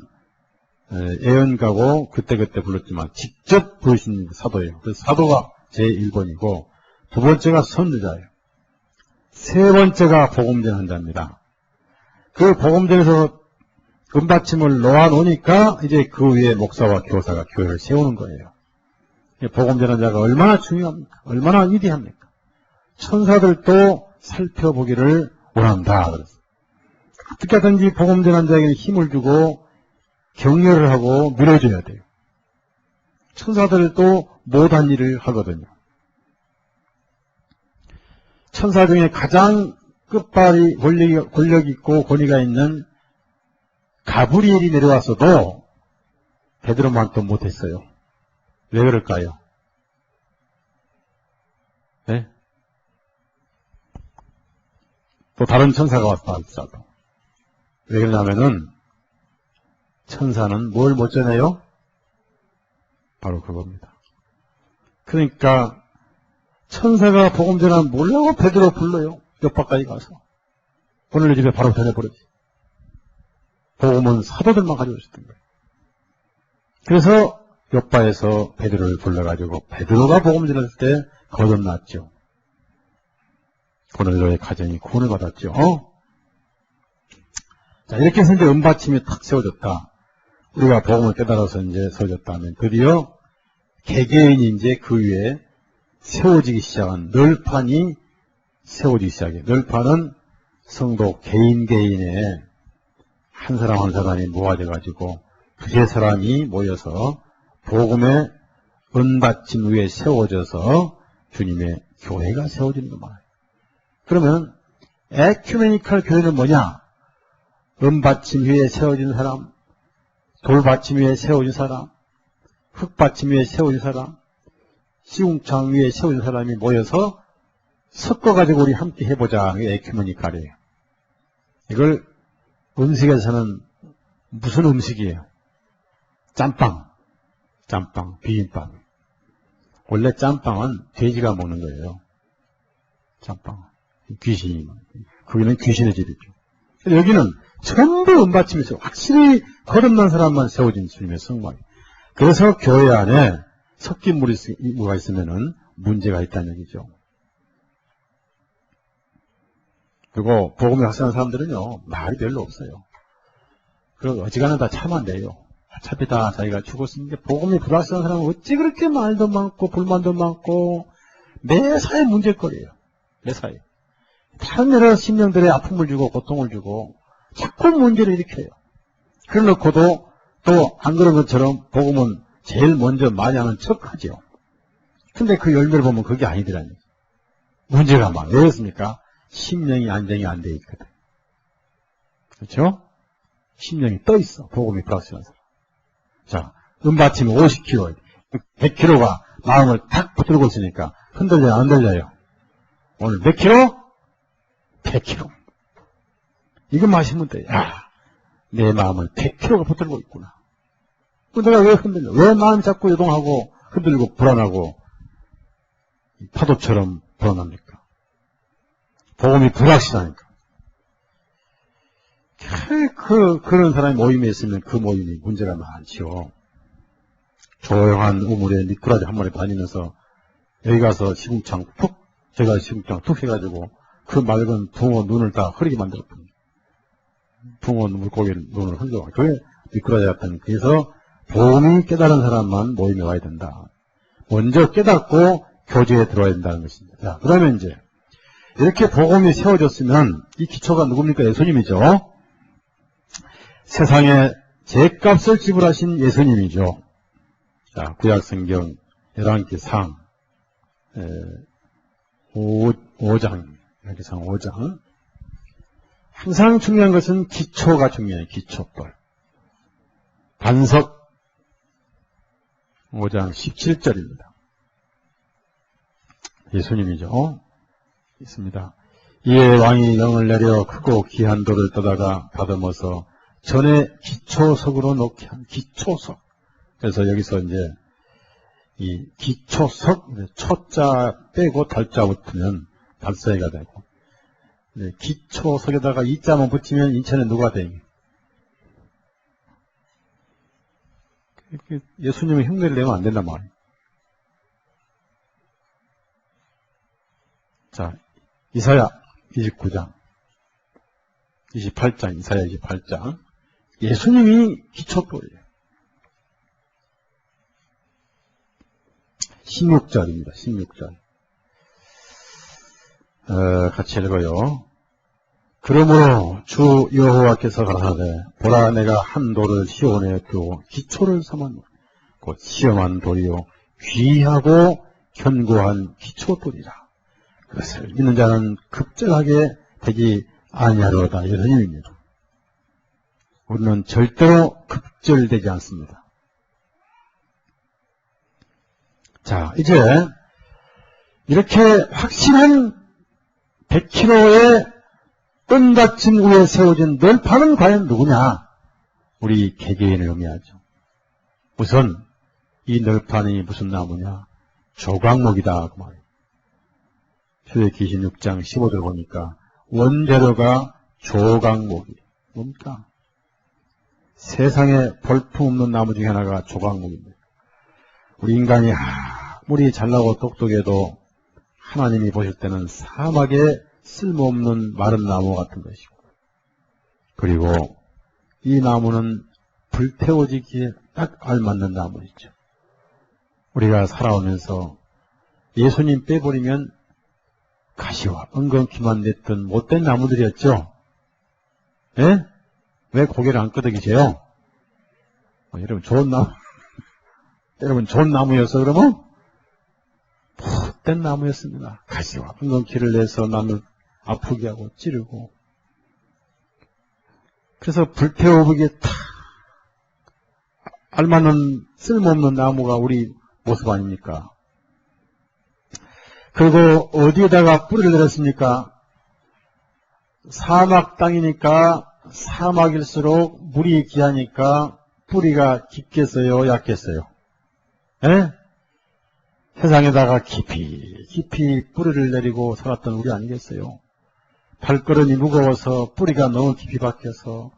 예언가고 그때그때 불렀지만 직접 부르신 사도예요. 그래서 사도가 제1번이고 두 번째가 선지자예요. 세 번째가 복음 전한 자입니다. 그 복음 전에서 은받침을 놓아놓으니까 이제 그 위에 목사와 교사가 교회를 세우는 거예요. 복음 전한 자가 얼마나 중요합니까? 얼마나 위대합니까? 천사들도 살펴보기를 원한다. 그래서 어떻게 하든지 복음 전한 자에게 힘을 주고 격려를 하고 밀어줘야 돼요. 천사들도 못한 일을 하거든요. 천사 중에 가장 끝발이 권력 있고 권위가 있는 가브리엘이 내려왔어도 베드로만큼 못했어요. 왜 그럴까요? 네? 또 다른 천사가 왔다 할지라도. 왜 그러냐면은 천사는 뭘 못 전해요? 바로 그겁니다. 그러니까 천사가 복음 전하면 몰라고 베드로 불러요. 옆바까지 가서. 오늘 집에 바로 전해버렸지. 복음은 사도들만 가지고 있었던 거예요. 그래서 옆바에서 베드로를 불러가지고 베드로가 복음 전했을 때 거듭났죠. 보넬로의 가정이 구원을 받았죠. 자, 이렇게 해서 이제 은받침이 탁 세워졌다. 우리가 복음을 깨달아서 이제 세워졌다면 드디어 개개인이 이제 그 위에 세워지기 시작한 널판이 세워지기 시작해요. 널판은 성도 개인의 한 사람 한 사람이 모아져가지고 두세 사람이 모여서 복음의 은받침 위에 세워져서 주님의 교회가 세워지는 거 말이에요. 그러면 에큐메니컬 교회는 뭐냐? 은받침 위에 세워진 사람, 돌받침 위에 세워진 사람, 흙받침 위에 세워진 사람, 시궁창 위에 세워진 사람이 모여서 섞어가지고 우리 함께 해보자. 이게 에큐메니컬이에요. 이걸 음식에서는 무슨 음식이에요? 짬빵, 비빔밥. 원래 짬빵은 돼지가 먹는 거예요. 짬빵. 귀신이. 거기는 귀신의 집이죠. 여기는 전부 은받침에서 확실히 거듭난 사람만 세워진 주님의 성막이에요. 그래서 교회 안에 섞인 무리가 있으면은 문제가 있다는 얘기죠. 그리고 복음을 확신하는 사람들은요, 말이 별로 없어요. 그리고 어지간한 다 참아내요. 어차피 다 자기가 죽었으니까 복음이 불확실한 사람은 어찌 그렇게 말도 많고 불만도 많고 매사에 문제거리예요. 매사에. 다른 여러 심령들의 아픔을 주고 고통을 주고 자꾸 문제를 일으켜요. 그래놓고도 또 안 그런 것처럼 복음은 제일 먼저 많이 하는 척하죠. 근데 그 열매를 보면 그게 아니더라니. 문제가 많아요. 왜 그렇습니까? 심령이 안정이 안 돼 있거든. 그렇죠? 심령이 떠 있어. 복음이 불확실한 사람. 자, 은받침이 50kg, 100kg가 마음을 탁 붙들고 있으니까 흔들려요, 안 흔들려요? 오늘 몇 킬로? 100kg. 이거 마시면 돼. 야, 내 마음을 100kg가 붙들고 있구나. 내가 왜 흔들려? 왜 마음이 자꾸 요동하고 흔들리고 불안하고 파도처럼 불안합니까? 복음이 불확실하니까. 그런 사람이 모임에 있으면 그 모임이 문제가 많지요. 조용한 우물에 미꾸라지 한 마리 다니면서 여기 가서 시궁창 툭, 제가 시궁창 툭 해가지고 그 맑은 붕어 눈을 다 흐리게 만들었거든요. 붕어 물고기 눈을 흘려. 그게 미꾸라지 같다니. 그래서 복음이 깨달은 사람만 모임에 와야 된다. 먼저 깨닫고 교제에 들어와야 된다는 것입니다. 자, 그러면 이제 이렇게 복음이 세워졌으면 이 기초가 누굽니까? 예수님이죠. 세상에 죄값을 지불하신 예수님이죠. 자, 구약성경 11기상 5장, 11기상 5장. 항상 중요한 것은 기초가 중요해요. 기초벌. 반석 5장 17절입니다. 예수님이죠. 있습니다. 이에 왕이 영을 내려 크고 귀한 돌을 떠다가 다듬어서 전에 기초석으로 놓게 한 기초석. 그래서 여기서 이제 이 기초석, 초자 빼고 달자 붙으면 달서이가 되고, 기초석에다가 이자만 붙이면 인천에 누가 돼? 예수님은 흉내를 내면 안 된단 말이에요. 자, 이사야 29장, 28장, 이사야 28장. 예수님이 기초돌이에요. 16절입니다. 16절. 같이 읽어요. 그러므로 주 여호와께서 가라사대 보라 내가 한 돌을 시온에 두고 기초를 삼았노라. 곧 시험한 돌이요 귀하고 견고한 기초돌이라. 그것을 믿는 자는 급절하게 되지 아니하리로다. 이런 의미입니다. 우리는 절대로 급절되지 않습니다. 자, 이제 이렇게 확실한 100kg의 은받침 위에 세워진 널판은 과연 누구냐? 우리 개개인을 의미하죠. 우선 이 널판이 무슨 나무냐? 조각목이다 그 말이에요. 출애굽기 26장 15절 보니까 원재료가 조각목이에요. 뭡니까? 세상에 볼품없는 나무 중에 하나가 조각목입니다. 우리 인간이 아무리 잘나고 똑똑해도 하나님이 보실 때는 사막의 쓸모없는 마른 나무 같은 것이고, 그리고 이 나무는 불태워지기에 딱 알맞는 나무이죠. 우리가 살아오면서 예수님 빼버리면 가시와 엉겅퀴만 냈던 못된 나무들이었죠. 예? 왜 고개를 안 끄덕이세요? 여러분 좋은 나무, 여러분 좋은 나무였어 그러면? 못된 나무였습니다. 가시와 엉겅퀴를 내서 남을 아프게 하고 찌르고. 그래서 불태워보기에 탁 알맞는 쓸모없는 나무가 우리 모습 아닙니까? 그리고 어디에다가 뿌리를 내렸습니까? 사막 땅이니까 사막일수록 물이 귀하니까 뿌리가 깊겠어요, 약겠어요? 예? 세상에다가 깊이 뿌리를 내리고 살았던 우리 아니겠어요? 발걸음이 무거워서 뿌리가 너무 깊이 박혀서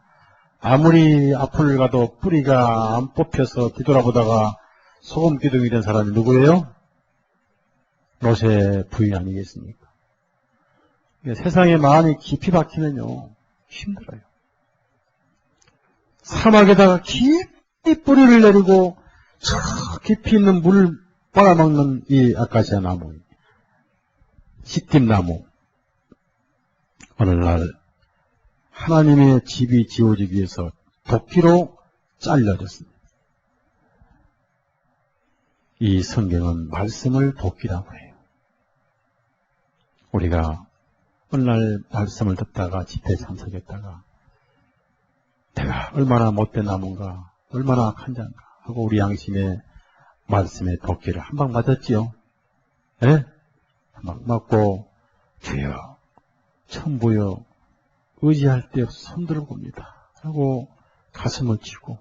아무리 앞을 가도 뿌리가 안 뽑혀서 뒤돌아보다가 소금 기둥이 된 사람이 누구예요? 노세 부인 아니겠습니까? 세상에 마음이 깊이 박히면요 힘들어요. 사막에다가 깊이 뿌리를 내리고 저 깊이 있는 물을 빨아먹는 이 아카시아 나무, 시딤나무. 어느 날 하나님의 집이 지어지기 위해서 도끼로 잘려졌습니다. 이 성경은 말씀을 도끼라고 해요. 우리가 어느 날 말씀을 듣다가 집회에 참석했다가 내가 얼마나 못된 나무인가, 얼마나 악한 자인가 하고 우리 양심에 말씀의 도끼를 한 방 맞았지요. 예? 한 방 맞고 주여 천부여 의지할 데 없어 손들어 봅니다 하고 가슴을 치고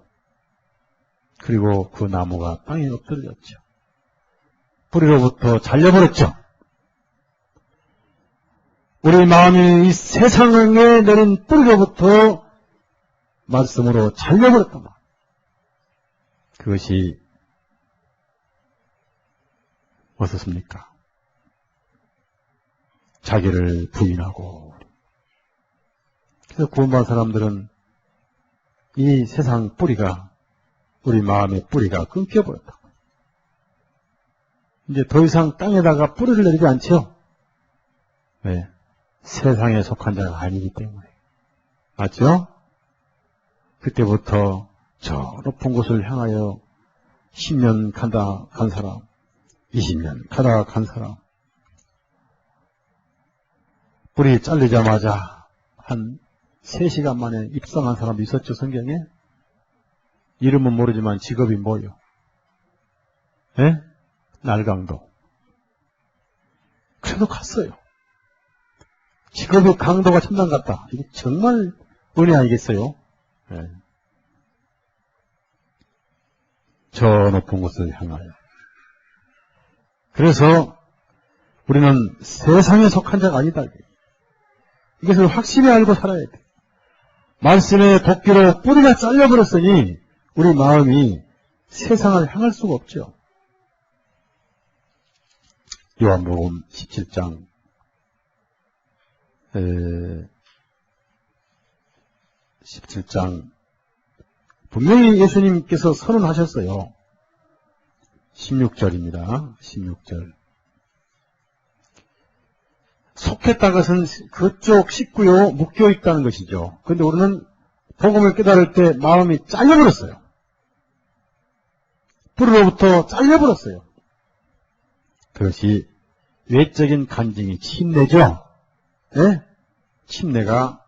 그리고 그 나무가 땅에 엎드려졌죠. 뿌리로부터 잘려버렸죠. 우리 마음이 이 세상에 내린 뿌리로부터 말씀으로 잘려버렸단 말이에요. 그것이 어떻습니까? 자기를 부인하고. 그래서 구원받은 사람들은 이 세상 뿌리가, 우리 마음의 뿌리가 끊겨버렸다. 이제 더 이상 땅에다가 뿌리를 내리지 않죠? 왜? 세상에 속한 자가 아니기 때문에. 맞죠? 그때부터 저 높은 곳을 향하여 10년 가다 간 사람, 20년 가다 간 사람, 뿌리 잘리자마자 한 3시간 만에 입성한 사람도 있었죠, 성경에? 이름은 모르지만 직업이 뭐요? 예? 날강도. 그래도 갔어요. 직업의 강도가 천당 같다. 이게 정말 은혜 아니겠어요? 예. 저 높은 곳을 향하여. 그래서 우리는 세상에 속한 자가 아니다. 이것을 확실히 알고 살아야 돼. 말씀의 도끼로 뿌리가 잘려버렸으니 우리 마음이 세상을 향할 수가 없죠. 요한복음 17장 17장 분명히 예수님께서 선언하셨어요. 16절입니다. 16절. 속했다는 것은 그쪽 식구요 묶여 있다는 것이죠. 그런데 우리는 복음을 깨달을 때 마음이 잘려버렸어요. 뿌리로부터 잘려버렸어요. 그것이 외적인 간증이 침례죠. 네? 침례가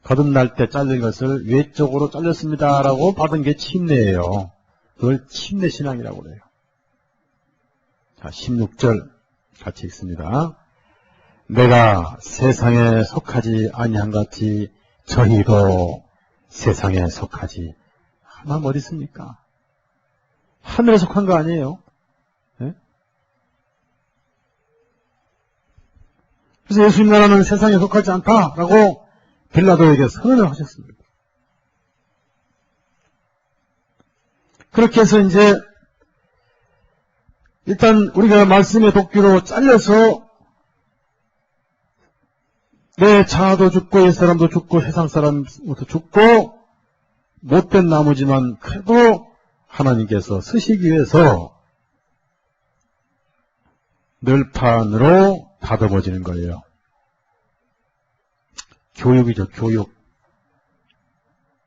거듭날 때 잘린 것을 외적으로 잘렸습니다라고 받은 게 침례예요. 그걸 침례신앙이라고 그래요. 자, 16절 같이 읽습니다. 내가 세상에 속하지 아니한 같이 저희도 세상에 속하지. 하나님 어디 있습니까? 하늘에 속한 거 아니에요? 네? 그래서 예수님 나라는 세상에 속하지 않다라고 빌라도에게 선언을 하셨습니다. 그렇게 해서 이제 일단 우리가 말씀의 도끼로 잘려서 내 자아도 죽고 옛사람도 죽고 세상사람도 죽고 못된 나무지만 그래도 하나님께서 쓰시기 위해서 늘판으로 다듬어지는 거예요. 교육이죠, 교육.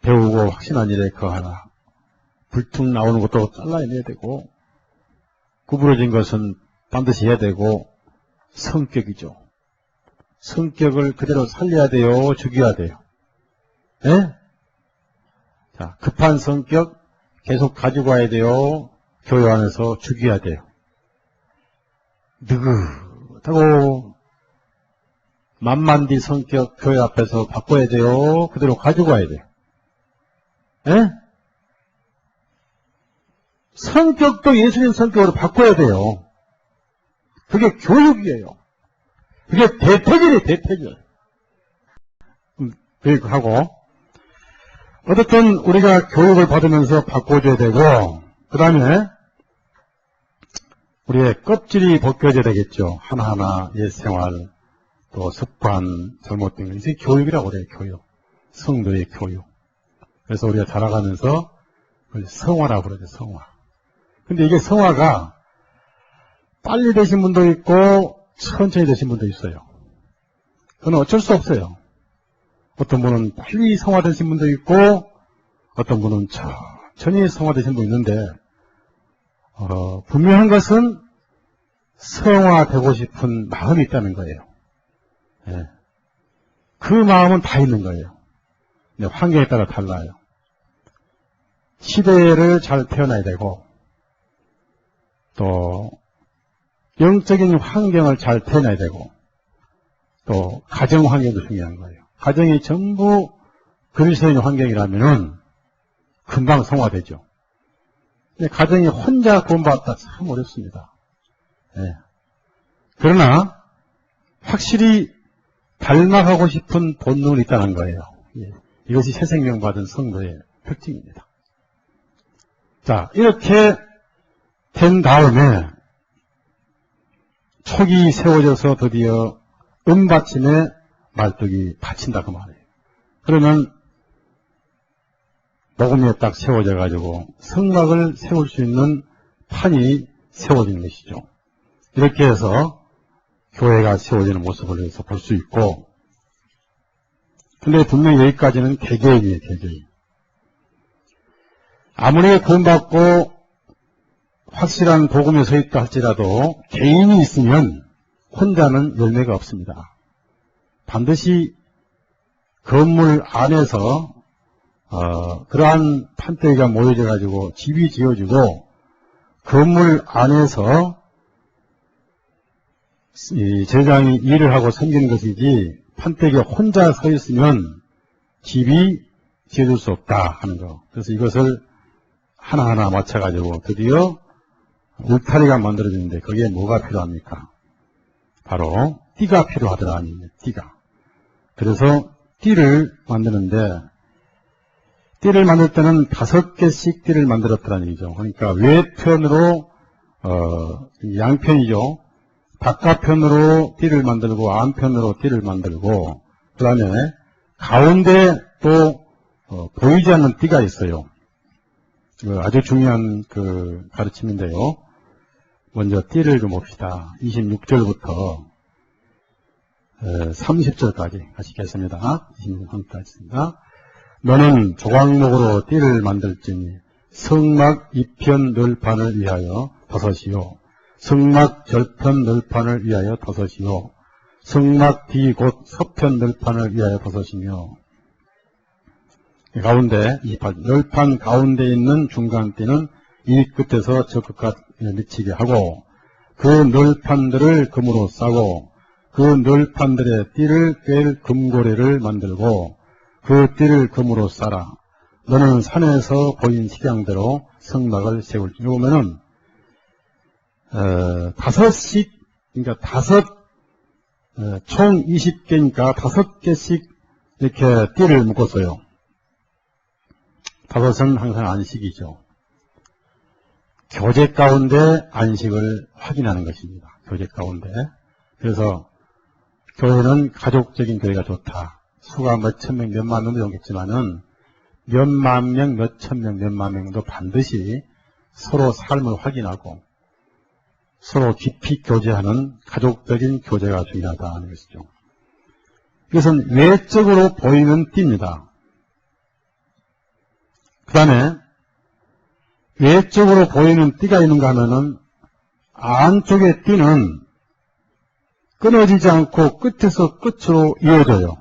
배우고 확신한 일에 거하라. 불퉁 나오는 것도 잘라내야 되고, 구부러진 것은 반드시 해야 되고, 성격이죠. 성격을 그대로 살려야 돼요, 죽여야 돼요. 예? 자, 급한 성격 계속 가지고 가야 돼요, 교회 안에서 죽여야 돼요. 느긋하고 만만디 성격 교회 앞에서 바꿔야 돼요, 그대로 가지고 가야 돼요. 예? 성격도 예수님 성격으로 바꿔야 돼요. 그게 교육이에요. 그게 대태질이에요, 대태질. 교육하고, 어쨌든 우리가 교육을 받으면서 바꿔줘야 되고, 그 다음에 우리의 껍질이 벗겨져야 되겠죠. 하나하나 옛 생활, 또 습관, 잘못된 거. 이게 교육이라고 그래요, 교육. 성도의 교육. 그래서 우리가 자라가면서 그걸 성화라고 그러죠, 성화. 근데 이게 성화가 빨리 되신 분도 있고 천천히 되신 분도 있어요. 그건 어쩔 수 없어요. 어떤 분은 빨리 성화되신 분도 있고 어떤 분은 천천히 성화되신 분도 있는데 분명한 것은 성화되고 싶은 마음이 있다는 거예요. 예. 그 마음은 다 있는 거예요. 근데 환경에 따라 달라요. 시대를 잘 태어나야 되고 또 영적인 환경을 잘 태어나야 되고 또 가정 환경도 중요한 거예요. 가정이 전부 그리스도인 환경이라면은 금방 성화되죠. 근데 가정이 혼자 구원받았다 참 어렵습니다. 예. 그러나 확실히 닮아가고 싶은 본능은 있다는 거예요. 예. 이것이 새 생명 받은 성도의 특징입니다. 자, 이렇게 된 다음에 촉이 세워져서 드디어 은받침에 말뚝이 받친다 그 말이에요. 그러면 복음에 딱 세워져 가지고 성막을 세울 수 있는 판이 세워진 것이죠. 이렇게 해서 교회가 세워지는 모습을 해서 볼 수 있고, 근데 분명히 여기까지는 개개인이에요, 개개인. 아무리 구원받고 확실한 복음에 서 있다 할지라도 개인이 있으면 혼자는 열매가 없습니다. 반드시 건물 안에서 그러한 판때기가 모여져 가지고 집이 지어지고 건물 안에서 이 제장이 일을 하고 섬기는 것이지 판때기가 혼자 서 있으면 집이 지어질 수 없다 하는 거. 그래서 이것을 하나하나 맞춰가지고 드디어 울타리가 만들어지는데 거기에 뭐가 필요합니까? 바로 띠가 필요하더라 아닙니까? 띠가. 그래서 띠를 만드는데 띠를 만들 때는 5개씩 띠를 만들었더라는 얘기죠. 그러니까 외편으로 양편이죠. 바깥편으로 띠를 만들고 안편으로 띠를 만들고 그 다음에 가운데 또 보이지 않는 띠가 있어요. 아주 중요한 그 가르침인데요. 먼저 띠를 좀 봅시다. 26절부터 30절까지 하시겠습니다. 26절까지 있습니다. 너는 조각목으로 띠를 만들지니 성막 이편 널판을 위하여 5이요. 성막 절편 널판을 위하여 5이요. 성막 뒤 곧 서편 널판을 위하여 5이며 가운데 이 널판 가운데 있는 중간 띠는 이 끝에서 저 끝까지 미치게 하고 그 널판들을 금으로 싸고 그 널판들의 띠를 꿰일 금고리를 만들고 그 띠를 금으로 싸라. 너는 산에서 보인 식양대로 성막을 세울지. 이거 보면은 5씩 그러니까 총 20개니까 5개씩 이렇게 띠를 묶었어요. 5은 항상 안식이죠. 교제 가운데 안식을 확인하는 것입니다. 교제 가운데. 그래서 교회는 가족적인 교회가 좋다. 수가 몇천 명, 몇만 명도 좋겠지만은 몇만 명, 몇천 명, 몇만 명도 반드시 서로 삶을 확인하고 서로 깊이 교제하는 가족적인 교제가 중요하다는 것이죠. 이것은 외적으로 보이는 띠입니다. 그 다음에 외적으로 보이는 띠가 있는가 하면은 안쪽의 띠는 끊어지지 않고 끝에서 끝으로 이어져요.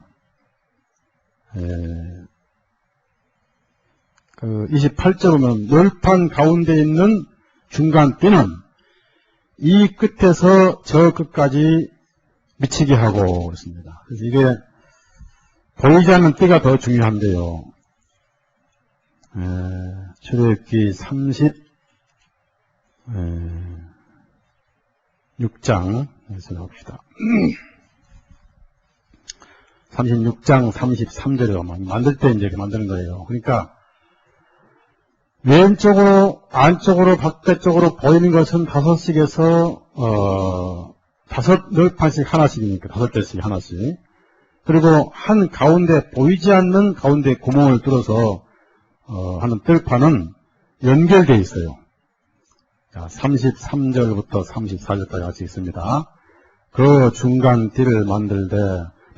28절 보면 널판 가운데 있는 중간 띠는 이 끝에서 저 끝까지 미치게 하고 있습니다. 그래서 이게 보이지 않는 띠가 더 중요한데요. 출애굽기 36장에서 나옵시다. 36장 33절에 만들 때 이제 만드는 거예요. 그러니까 왼쪽으로, 안쪽으로, 바깥쪽으로 보이는 것은 5씩에서, 5널판씩 하나씩이니까 5개씩 하나씩. 그리고 한 가운데, 보이지 않는 가운데 구멍을 뚫어서, 하는 뜰판은 연결되어 있어요. 자, 33절부터 34절까지 같이 있습니다. 그 중간 띠를 만들되,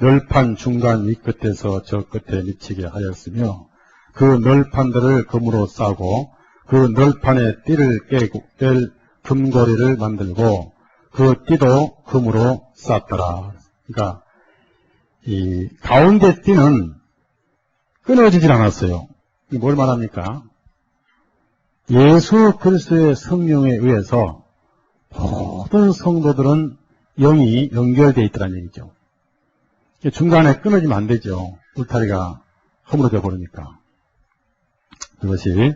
널판 중간 위 끝에서 저 끝에 미치게 하였으며, 그 널판들을 금으로 싸고 그 널판의 띠를 뗄 금고리를 만들고 그 띠도 금으로 쌌더라. 그러니까 이 가운데 띠는 끊어지질 않았어요. 이게 뭘 말합니까? 예수 그리스도의 성령에 의해서 모든 성도들은 영이 연결되어 있다는 얘기죠. 중간에 끊어지면 안 되죠. 울타리가 허물어져 버리니까. 그것이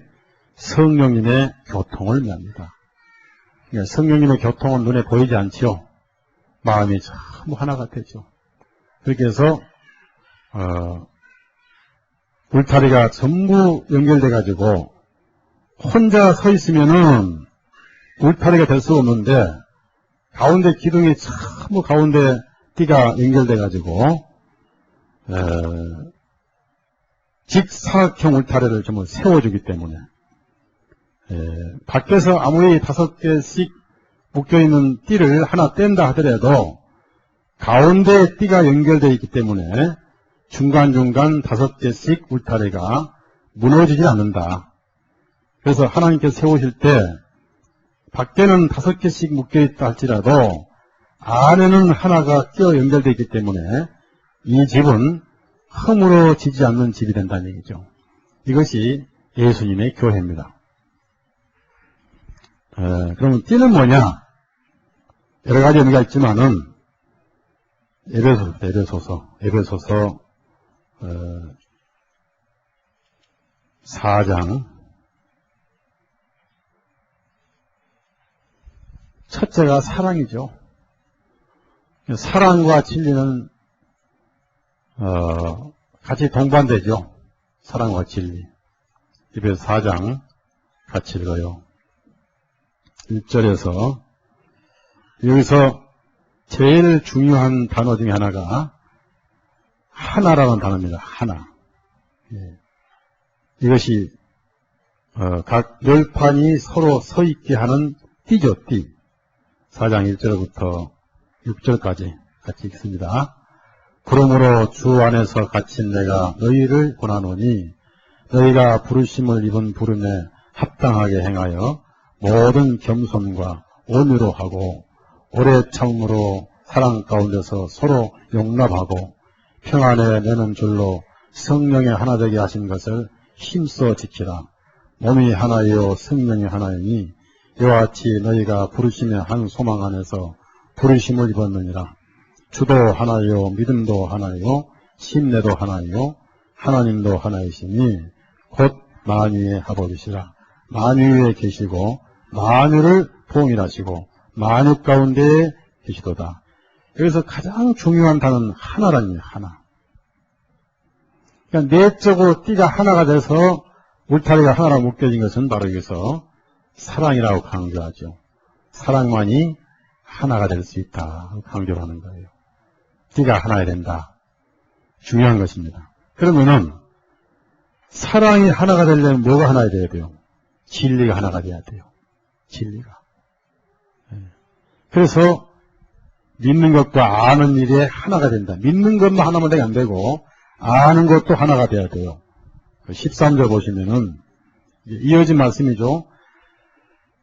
성령님의 교통을 의미합니다. 그러니까 성령님의 교통은 눈에 보이지 않지요. 마음이 전부 하나가 되죠. 그렇게 해서 울타리가 전부 연결돼 가지고 혼자 서 있으면은 울타리가 될 수 없는데 가운데 기둥이 전부 가운데 띠가 연결돼 가지고 직사각형 울타리를 전부 세워주기 때문에 밖에서 아무리 5개씩 묶여있는 띠를 하나 뗀다 하더라도 가운데 띠가 연결되어 있기 때문에 중간중간 5개씩 울타리가 무너지지 않는다. 그래서 하나님께서 세우실 때 밖에는 5개씩 묶여있다 할지라도 안에는 하나가 끼어 연결되어 있기 때문에 이 집은 허물어지지 않는 집이 된다는 얘기죠. 이것이 예수님의 교회입니다. 그러면 띠는 뭐냐? 여러 가지 의미가 있지만은 에베소서 4장 첫째가 사랑이죠. 사랑과 진리는 같이 동반되죠. 사랑과 진리. 에베소 4장 같이 읽어요. 1절에서 여기서 제일 중요한 단어 중에 하나가 하나라는 단어입니다. 하나. 이것이 각 널판이 서로 서 있게 하는 띠죠. 띠. 4장 1절부터 6절까지 같이 읽습니다. 그러므로 주 안에서 갇힌 내가 너희를 권하노니 너희가 부르심을 입은 부름에 합당하게 행하여 모든 겸손과 온유로 하고 오래 참음으로 사랑 가운데서 서로 용납하고 평안에 내는 줄로 성령의 하나 되게 하신 것을 힘써 지키라. 몸이 하나요 성령이 하나이니 이와 같이 너희가 부르심의 한 소망 안에서 부르심을 입었느니라. 주도 하나요 믿음도 하나요 심내도 하나요 하나님도 하나이시니 곧 만유의 아버지시라. 만유에 계시고 만유를 통일하시고 만유 가운데에 계시도다. 여기서 가장 중요한 단어는 하나라는 얘기예요. 하나. 그러니까 내적으로 띠가 하나가 돼서 울타리가 하나로 묶여진 것은 바로 여기서 사랑이라고 강조하죠. 사랑만이 하나가 될 수 있다 강조를 하는 거예요. 띠가 하나야 된다. 중요한 것입니다. 그러면은 사랑이 하나가 되려면 뭐가 하나야 돼야 돼요? 진리가 하나가 돼야 돼요. 진리가. 그래서 믿는 것과 아는 일에 하나가 된다. 믿는 것만 하나만 되게 안 되고 아는 것도 하나가 돼야 돼요. 13절 보시면은 이어진 말씀이죠.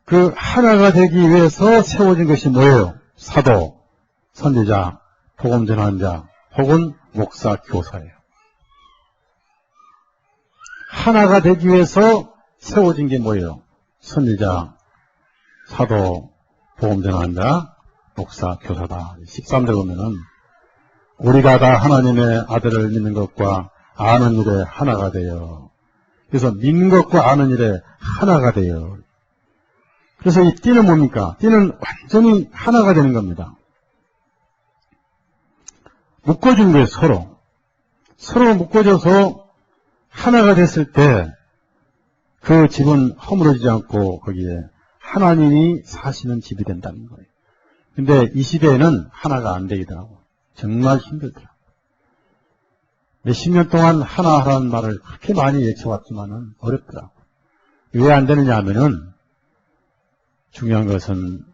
그 하나가 되기 위해서 세워진 것이 뭐예요? 사도, 선지자, 복음 전하는 자, 혹은 목사, 교사예요. 하나가 되기 위해서 세워진 게 뭐예요? 선지자, 사도, 복음 전하는 자, 목사, 교사다. 13절 보면은 우리가 다 하나님의 아들을 믿는 것과 아는 일에 하나가 되어. 그래서 믿는 것과 아는 일에 하나가 되어. 그래서 이 띠는 뭡니까? 띠는 완전히 하나가 되는 겁니다. 묶어준 거예요, 서로. 서로 묶어져서 하나가 됐을 때 그 집은 허물어지지 않고 거기에 하나님이 사시는 집이 된다는 거예요. 근데 이 시대에는 하나가 안 되더라고. 정말 힘들더라고. 몇십 년 동안 하나 하라는 말을 그렇게 많이 외쳐왔지만은 어렵더라고. 왜 안 되느냐 하면은 중요한 것은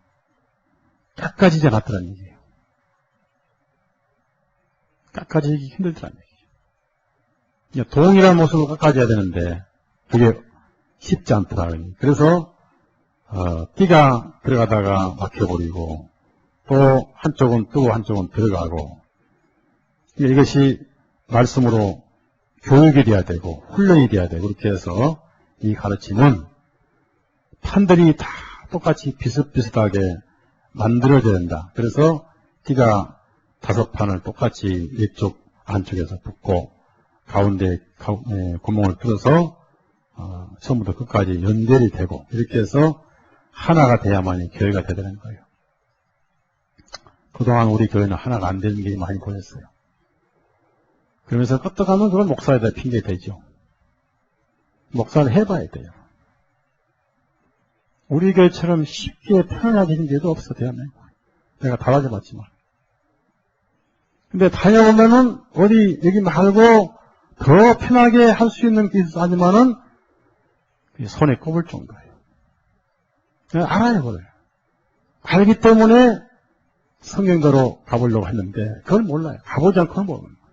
깎아지지 않았더라는 얘기예요. 깎아지기 힘들더라는 얘기예요. 동일한 모습으로 깎아져야 되는데 그게 쉽지 않더라고요. 그래서 띠가 들어가다가 막혀버리고 또 한쪽은 뜨고 한쪽은 들어가고 이것이 말씀으로 교육이 돼야 되고 훈련이 돼야 되고 그렇게 해서 이 가르침은 판들이 다 똑같이 비슷비슷하게 만들어져야 된다. 그래서 띠가 5판을 똑같이 이쪽 안쪽에서 붙고 가운데 구멍을 뚫어서 처음부터 끝까지 연결이 되고 이렇게 해서 하나가 돼야만이 교회가 되는 거예요. 그동안 우리 교회는 하나가 안 되는 게 많이 보였어요. 그러면서 껐다가면 그건 목사에다 핑계 대죠. 목사를 해봐야 돼요. 우리 교회처럼 쉽게 편안해진 데도 없어, 대한민국. 내가 다 가져봤지만. 근데 다녀보면은 어디 여기 말고 더 편하게 할 수 있는 게 있지만은 손에 꼽을 정도예요. 알아요, 그걸. 알기 때문에 성경대로 가보려고 했는데 그걸 몰라요. 가보지 않고는 모르는 거예요.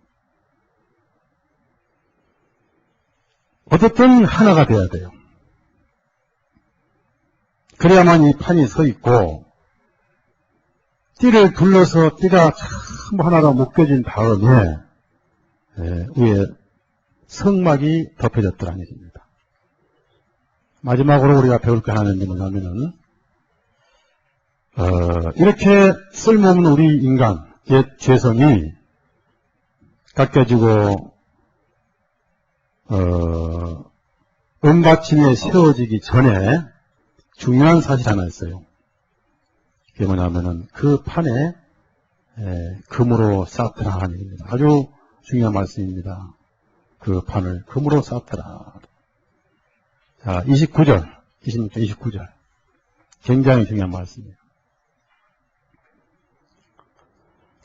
어쨌든 하나가 돼야 돼요. 그래야만 이 판이 서 있고 띠를 둘러서 띠가 전부 하나로 묶여진 다음에 위에 성막이 덮여졌더라는 얘기입니다. 마지막으로 우리가 배울 게 하나 있는데 뭐냐면은 이렇게 쓸모없는 우리 인간, 옛 죄성이 깎여지고 은받침에 세워지기 전에 중요한 사실 하나 있어요. 그게 뭐냐면은 그 판에 금으로 쌓더라 하는 얘기입니다. 아주 중요한 말씀입니다. 그 판을 금으로 쌓더라. 자, 26절, 26절. 굉장히 중요한 말씀이에요.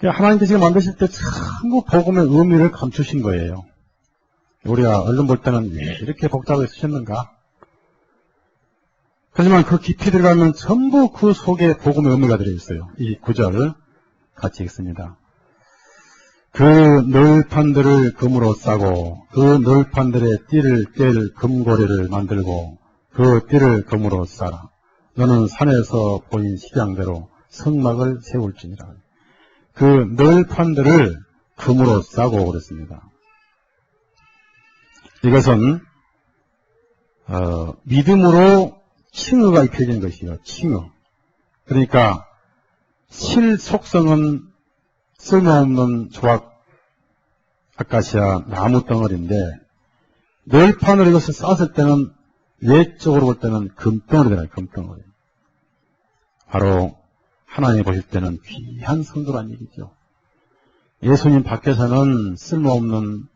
하나님께서 만드실 때 전부 복음의 의미를 감추신 거예요. 우리가 얼른 볼 때는 왜 이렇게 복잡하게 쓰셨는가? 하지만 그 깊이 들어가면 전부 그 속에 복음의 의미가 들어있어요. 이 9절 같이 읽습니다. 그 널판들을 금으로 싸고 그 널판들의 띠를 뗄 금고리를 만들고 그 띠를 금으로 싸라. 너는 산에서 보인 식양대로 성막을 세울지니라. 그 널판들을 금으로 싸고 그랬습니다. 이것은 믿음으로 칭의가 입혀진 것이요. 칭의. 그러니까 실 속성은 쓸모없는 조각 아카시아 나무 덩어리인데 널판으로 이것을 쌌을 때는 외적으로 볼 때는 금덩어리잖아요. 금덩어리. 바로 하나님 보실 때는 귀한 성도란 얘기죠. 예수님 밖에서는 쓸모없는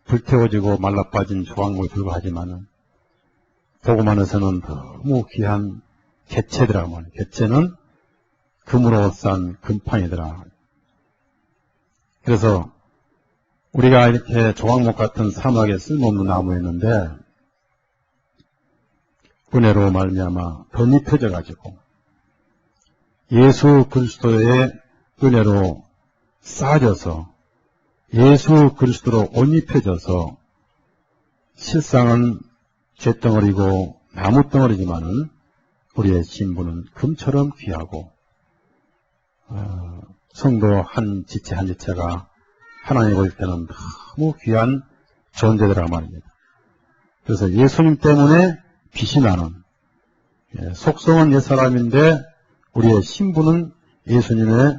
불태워지고 말라빠진 조각물에 불과하지만은 복음 안에서는 너무 귀한 개체더라 말이에요. 개체는 금으로 싼 금판이더라. 그래서 우리가 이렇게 조각목 같은 사막에 쓸모없는 나무였는데 은혜로 말미암아 덧입혀져 가지고 예수 그리스도의 은혜로 쌓여서 예수 그리스도로 옷 입혀져서 실상은 쇳덩어리고 나무덩어리지만은 우리의 신분은 금처럼 귀하고 성도 한 지체 한 지체가 하나님 볼 때는 너무 귀한 존재들이라고 말입니다. 그래서 예수님 때문에 빛이 나는 속성은 옛사람인데 우리의 신분은 예수님의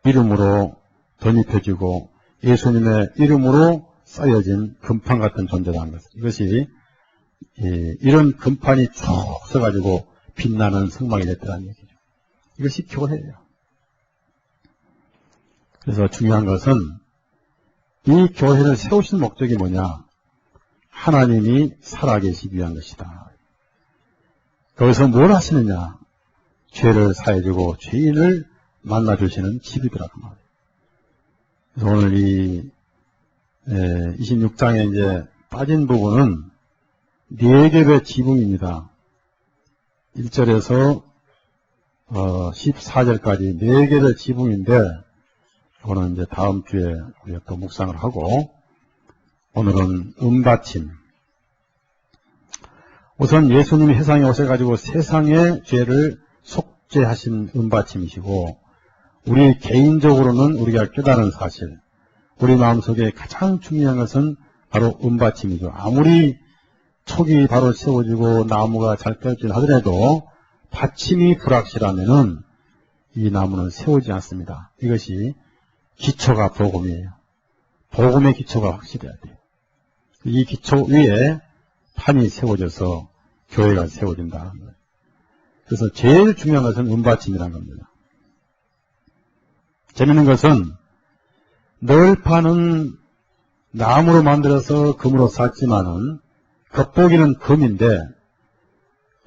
이름으로 덧입혀지고 예수님의 이름으로 쌓여진 금판 같은 존재라는 것. 이것이 이런 금판이 쭉 서가지고 빛나는 성막이 됐다는 얘기죠. 이것이 교회예요. 그래서 중요한 것은 이 교회를 세우신 목적이 뭐냐? 하나님이 살아계시기 위한 것이다. 거기서 뭘 하시느냐? 죄를 사해주고 죄인을 만나주시는 집이더라고 말이에요. 그래서 오늘 이 26장에 이제 빠진 부분은 4겹의 지붕입니다. 1절에서 14절까지 4겹의 지붕인데 오늘 이제 다음 주에 우리가 또 묵상을 하고 오늘은 은받침. 우선 예수님이 세상에 오셔가지고 세상의 죄를 속죄하신 은받침이시고 우리 개인적으로는 우리가 깨달은 사실 우리 마음속에 가장 중요한 것은 바로 은받침이죠. 아무리 촉이 바로 세워지고 나무가 잘 펴진 하더라도 받침이 불확실하면은 이 나무는 세우지 않습니다. 이것이 기초가 복음이에요. 복음의 기초가 확실해야 돼요. 이 기초 위에 판이 세워져서 교회가 세워진다는 거예요. 그래서 제일 중요한 것은 은받침이라는 겁니다. 재밌는 것은 널판은 나무로 만들어서 금으로 쌌지만은 겉보기는 금인데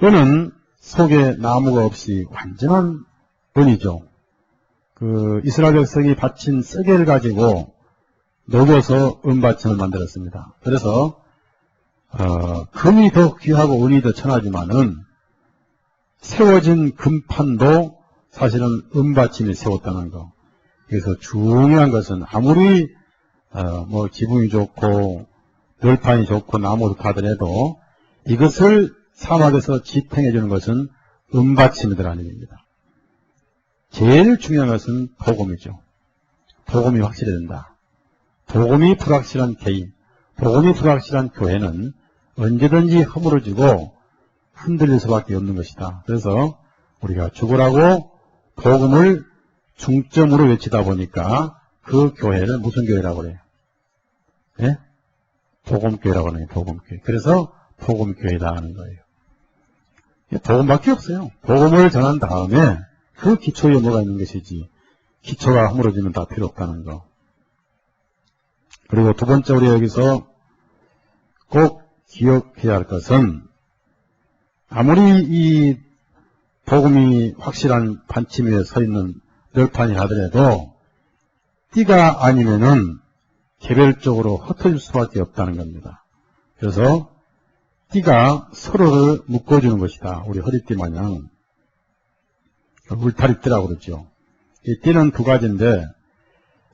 은은 속에 나무가 없이 완전한 은이죠. 이스라엘 백성이 바친 쇠개를 가지고 녹여서 은받침을 만들었습니다. 그래서 금이 더 귀하고 은이 더 천하지만은 세워진 금판도 사실은 은받침이 세웠다는 거. 그래서 중요한 것은 아무리 지붕이 좋고 널판이 좋고 나무도 파더라도 이것을 사막에서 지탱해 주는 것은 은받침이더라는 얘기입니다. 제일 중요한 것은 복음이죠. 복음이 확실해야 된다. 복음이 불확실한 개인, 복음이 불확실한 교회는 언제든지 허물어지고 흔들릴 수밖에 없는 것이다. 그래서 우리가 죽으라고 복음을 중점으로 외치다 보니까 그 교회를 무슨 교회라고 그래요? 예? 복음교회라고 하네요. 복음교회. 그래서 복음교회다 하는 거예요. 복음밖에 없어요. 복음을 전한 다음에 그 기초에 뭐가 있는 것이지 기초가 허물어지면 다 필요 없다는 거. 그리고 두 번째 우리 여기서 꼭 기억해야 할 것은 아무리 이 복음이 확실한 판침 위에 서 있는 널판이 하더라도 띠가 아니면은 개별적으로 흩어질 수밖에 없다는 겁니다. 그래서 띠가 서로를 묶어주는 것이다. 우리 허리띠 마냥 울타리띠라고 그러죠. 이 띠는 두 가지인데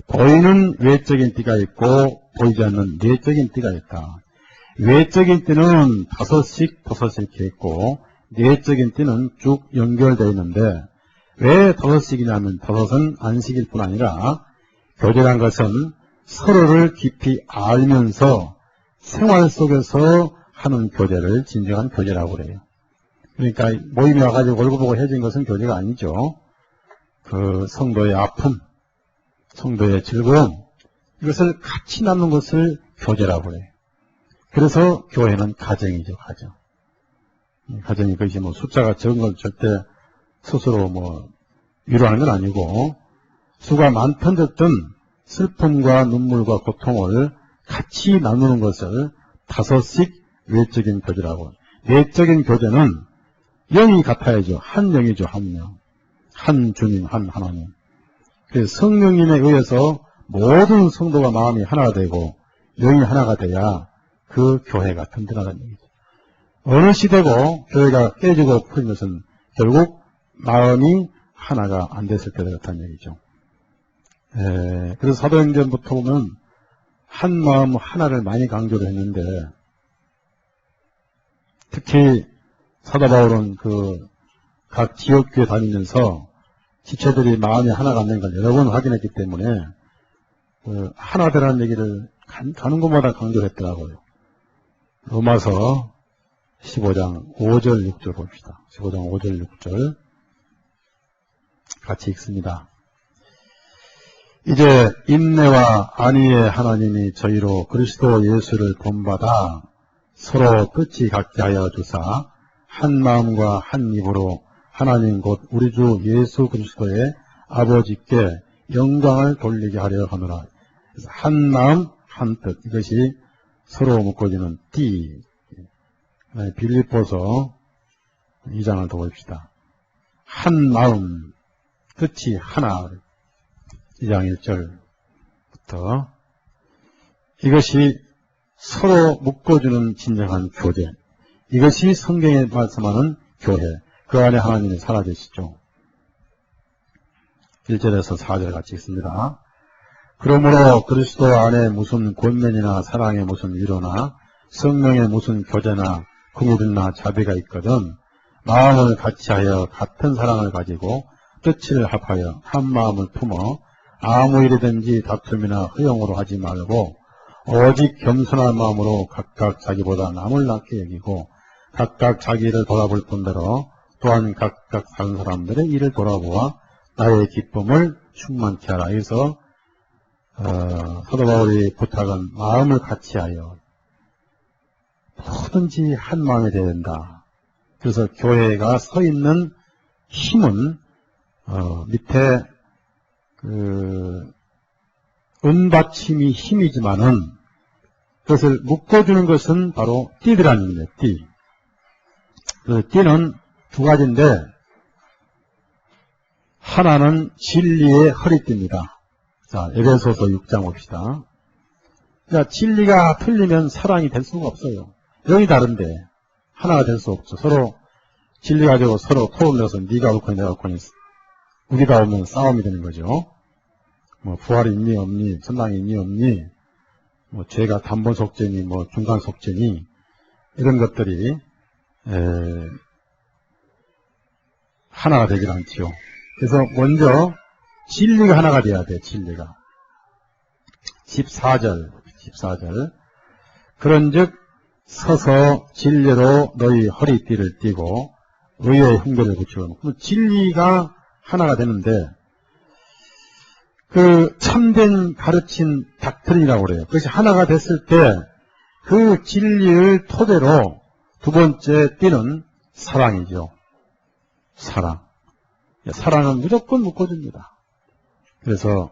보이는 외적인 띠가 있고 보이지 않는 내적인 띠가 있다. 외적인 띠는 다섯씩 이렇게 있고 내적인 띠는 쭉 연결되어 있는데 왜 다섯씩이냐면 다섯은 안식일 뿐 아니라 교제란 것은 서로를 깊이 알면서 생활 속에서 하는 교제를 진정한 교제라고 그래요. 그러니까 모임에 와가지고 얼굴 보고 헤어진 것은 교제가 아니죠. 그 성도의 아픔, 성도의 즐거움, 이것을 같이 나누는 것을 교제라고 그래요. 그래서 교회는 가정이죠, 가정. 가정이 그것이 숫자가 적은 건 절대 스스로 위로하는 건 아니고 수가 많든 적든 슬픔과 눈물과 고통을 같이 나누는 것을 다섯씩 외적인 교제라고. 내적인 교제는 영이 같아야죠. 한 영이죠, 한 영. 한 주님, 한 하나님. 그래서 성령님에 의해서 모든 성도가 마음이 하나가 되고 영이 하나가 돼야 그 교회가 든든하다는 얘기죠. 어느 시대고 교회가 깨지고 풀린 것은 결국 마음이 하나가 안 됐을 때 그렇다는 얘기죠. 그래서 사도행전부터 보면 한 마음 하나를 많이 강조를 했는데, 특히 사도 바울은 각 지역교회 다니면서 지체들이 마음이 하나가 안 된 걸 여러 번 확인했기 때문에 하나 되라는 얘기를 가는 곳마다 강조를 했더라고요. 로마서 15장 5절 6절 봅시다. 15장 5절 6절 같이 읽습니다. 이제 인내와 안위의 하나님이 저희로 그리스도 예수를 본받아 서로 뜻이 같게 하여 주사 한 마음과 한 입으로 하나님 곧 우리 주 예수 그리스도의 아버지께 영광을 돌리게 하려 하노라. 그래서 한 마음 한 뜻, 이것이 서로 묶어지는 띠. 빌립보서 2장을 더 봅시다. 한 마음, 뜻이 하나. 2장 1절부터 이것이 서로 묶어주는 진정한 교제. 이것이 성경에 말씀하는 교회. 그 안에 하나님이 살아계시죠. 1절에서 4절 같이 읽습니다. 그러므로 그리스도 안에 무슨 권면이나 사랑에 무슨 위로나 성령에 무슨 교제나 긍휼이나 자비가 있거든 마음을 같이하여 같은 사랑을 가지고 뜻을 합하여 한 마음을 품어 아무 일이든지 다툼이나 허용으로 하지 말고 오직 겸손한 마음으로 각각 자기보다 남을 낫게 여기고 각각 자기 일을 돌아볼 뿐더러 또한 각각 다른 사람들의 일을 돌아보아 나의 기쁨을 충만케 하라. 그래서 사도 바울의 부탁은 마음을 같이하여 뭐든지 한 마음이 되어야 된다. 그래서 교회가 서 있는 힘은 밑에 은받침이 힘이지만은 그것을 묶어주는 것은 바로 띠들이라는 얘기입니다. 띠. 그 띠는 두 가지인데 하나는 진리의 허리띠입니다. 자, 에베소서 6장 봅시다. 그러니까 진리가 틀리면 사랑이 될 수가 없어요. 영이 다른데 하나가 될 수 없죠. 서로 진리 가지고 서로 토론해서 네가 옳거니 내가 옳거니 우리가 오면 싸움이 되는 거죠. 뭐 부활이 있니 없니, 천당이 있니 없니, 뭐 죄가 단번 속죄니 뭐 중간 속죄니 이런 것들이 하나가 되질 않지요. 그래서 먼저 진리가 하나가 돼야 돼. 진리가. 14절 그런즉 서서 진리로 너희 허리띠를 띠고 의의 흉배를 붙이고. 진리가 하나가 되는데 그 참된 가르친 닥트린이라고 그래요. 그것이 하나가 됐을 때 그 진리를 토대로 두 번째 띠는 사랑이죠. 사랑은 무조건 묶어줍니다. 그래서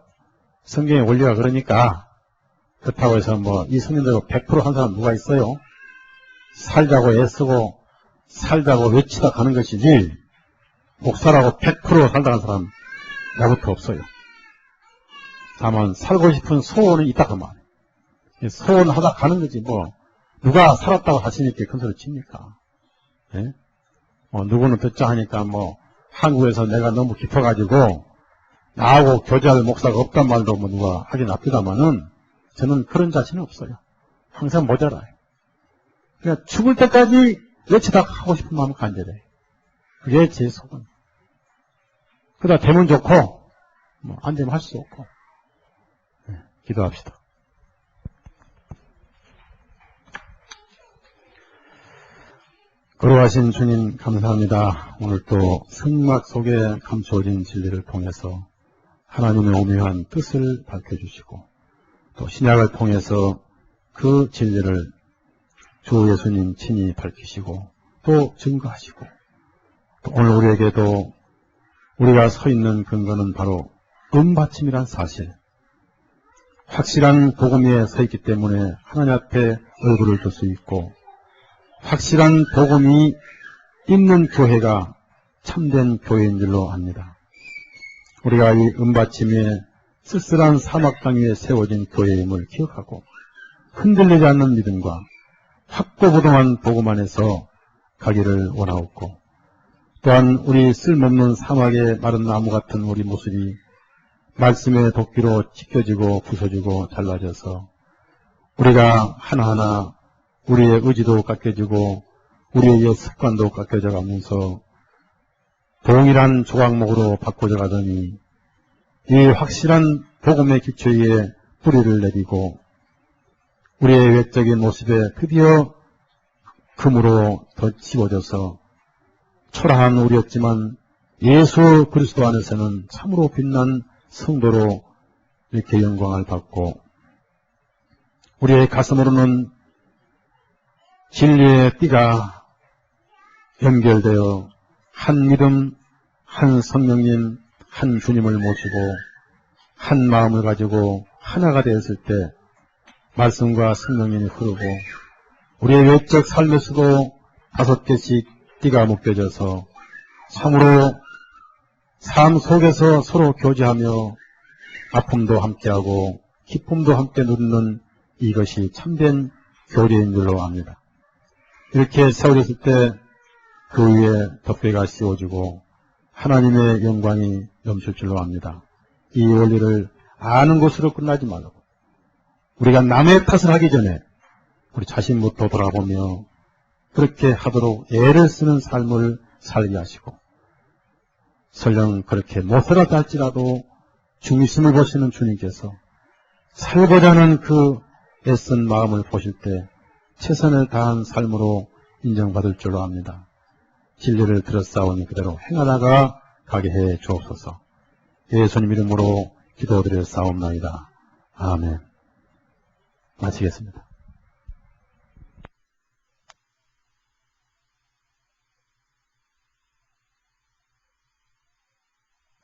성경의 원리가 그러니까 그렇다고 해서 뭐 이 성경대로 100% 한 사람 누가 있어요? 살자고 애쓰고 살자고 외치다 가는 것이지 목사라고 100% 살다 간 사람 나부터 없어요. 다만 살고 싶은 소원은 있다 그 말이에요. 소원하다 가는 거지 뭐 누가 살았다고 자신있게 큰 소리 칩니까? 예? 누구는 듣자 하니까 뭐 한국에서 내가 너무 깊어가지고 나하고 교제할 목사가 없단 말도 뭐 누가 하긴 합니다만은 저는 그런 자신은 없어요. 항상 모자라요. 그냥 죽을 때까지 외치다 하고 싶은 마음은 간절해. 그게 제 소원. 그러다 되면 좋고 뭐 안 되면 할 수 없고. 네, 기도합시다. 거룩하신 주님 감사합니다. 오늘 또 성막 속에 감추어진 진리를 통해서 하나님의 오묘한 뜻을 밝혀주시고 또 신약을 통해서 그 진리를 주 예수님 친히 밝히시고 또 증거하시고 또 오늘 우리에게도 우리가 서 있는 근거는 바로 은받침이란 사실, 확실한 복음 위에 서 있기 때문에 하나님 앞에 얼굴을 들 수 있고 확실한 복음이 있는 교회가 참된 교회인 줄로 압니다. 우리가 이 은받침에 쓸쓸한 사막 땅에 세워진 교회임을 기억하고 흔들리지 않는 믿음과 확고부동한 복음 안에서 가기를 원하옵고, 또한 우리 쓸모없는 사막의 마른 나무 같은 우리 모습이 말씀의 도끼로 찢겨지고 부서지고 잘라져서 우리가 하나하나 우리의 의지도 깎여지고 우리의 습관도 깎여져 가면서 동일한 조각목으로 바꿔져 가더니 이 확실한 복음의 기초에 뿌리를 내리고 우리의 외적인 모습에 드디어 금으로 더 씌워져서 초라한 우리였지만 예수 그리스도 안에서는 참으로 빛난 성도로 이렇게 영광을 받고 우리의 가슴으로는 진리의 띠가 연결되어 한 믿음, 한 성령님, 한 주님을 모시고 한 마음을 가지고 하나가 되었을 때 말씀과 성령님이 흐르고 우리의 외적 삶에서도 5개씩 띠가 묶여져서 참으로 삶 속에서 서로 교제하며 아픔도 함께하고 기쁨도 함께 누리는 이것이 참된 교제인 줄로 압니다. 이렇게 세워졌을 때 그 위에 덮개가 씌워지고 하나님의 영광이 넘칠 줄로 압니다. 이 원리를 아는 것으로 끝나지 말고 우리가 남의 탓을 하기 전에 우리 자신부터 돌아보며 그렇게 하도록 애를 쓰는 삶을 살게 하시고 설령 그렇게 못살았다 할지라도 중심을 보시는 주님께서 살고자 하는 그 애쓴 마음을 보실 때 최선을 다한 삶으로 인정받을 줄로 압니다. 진리를 들었사오니 그대로 행하다가 가게 해 주옵소서. 예수님 이름으로 기도드려 싸움나이다. 아멘. 마치겠습니다.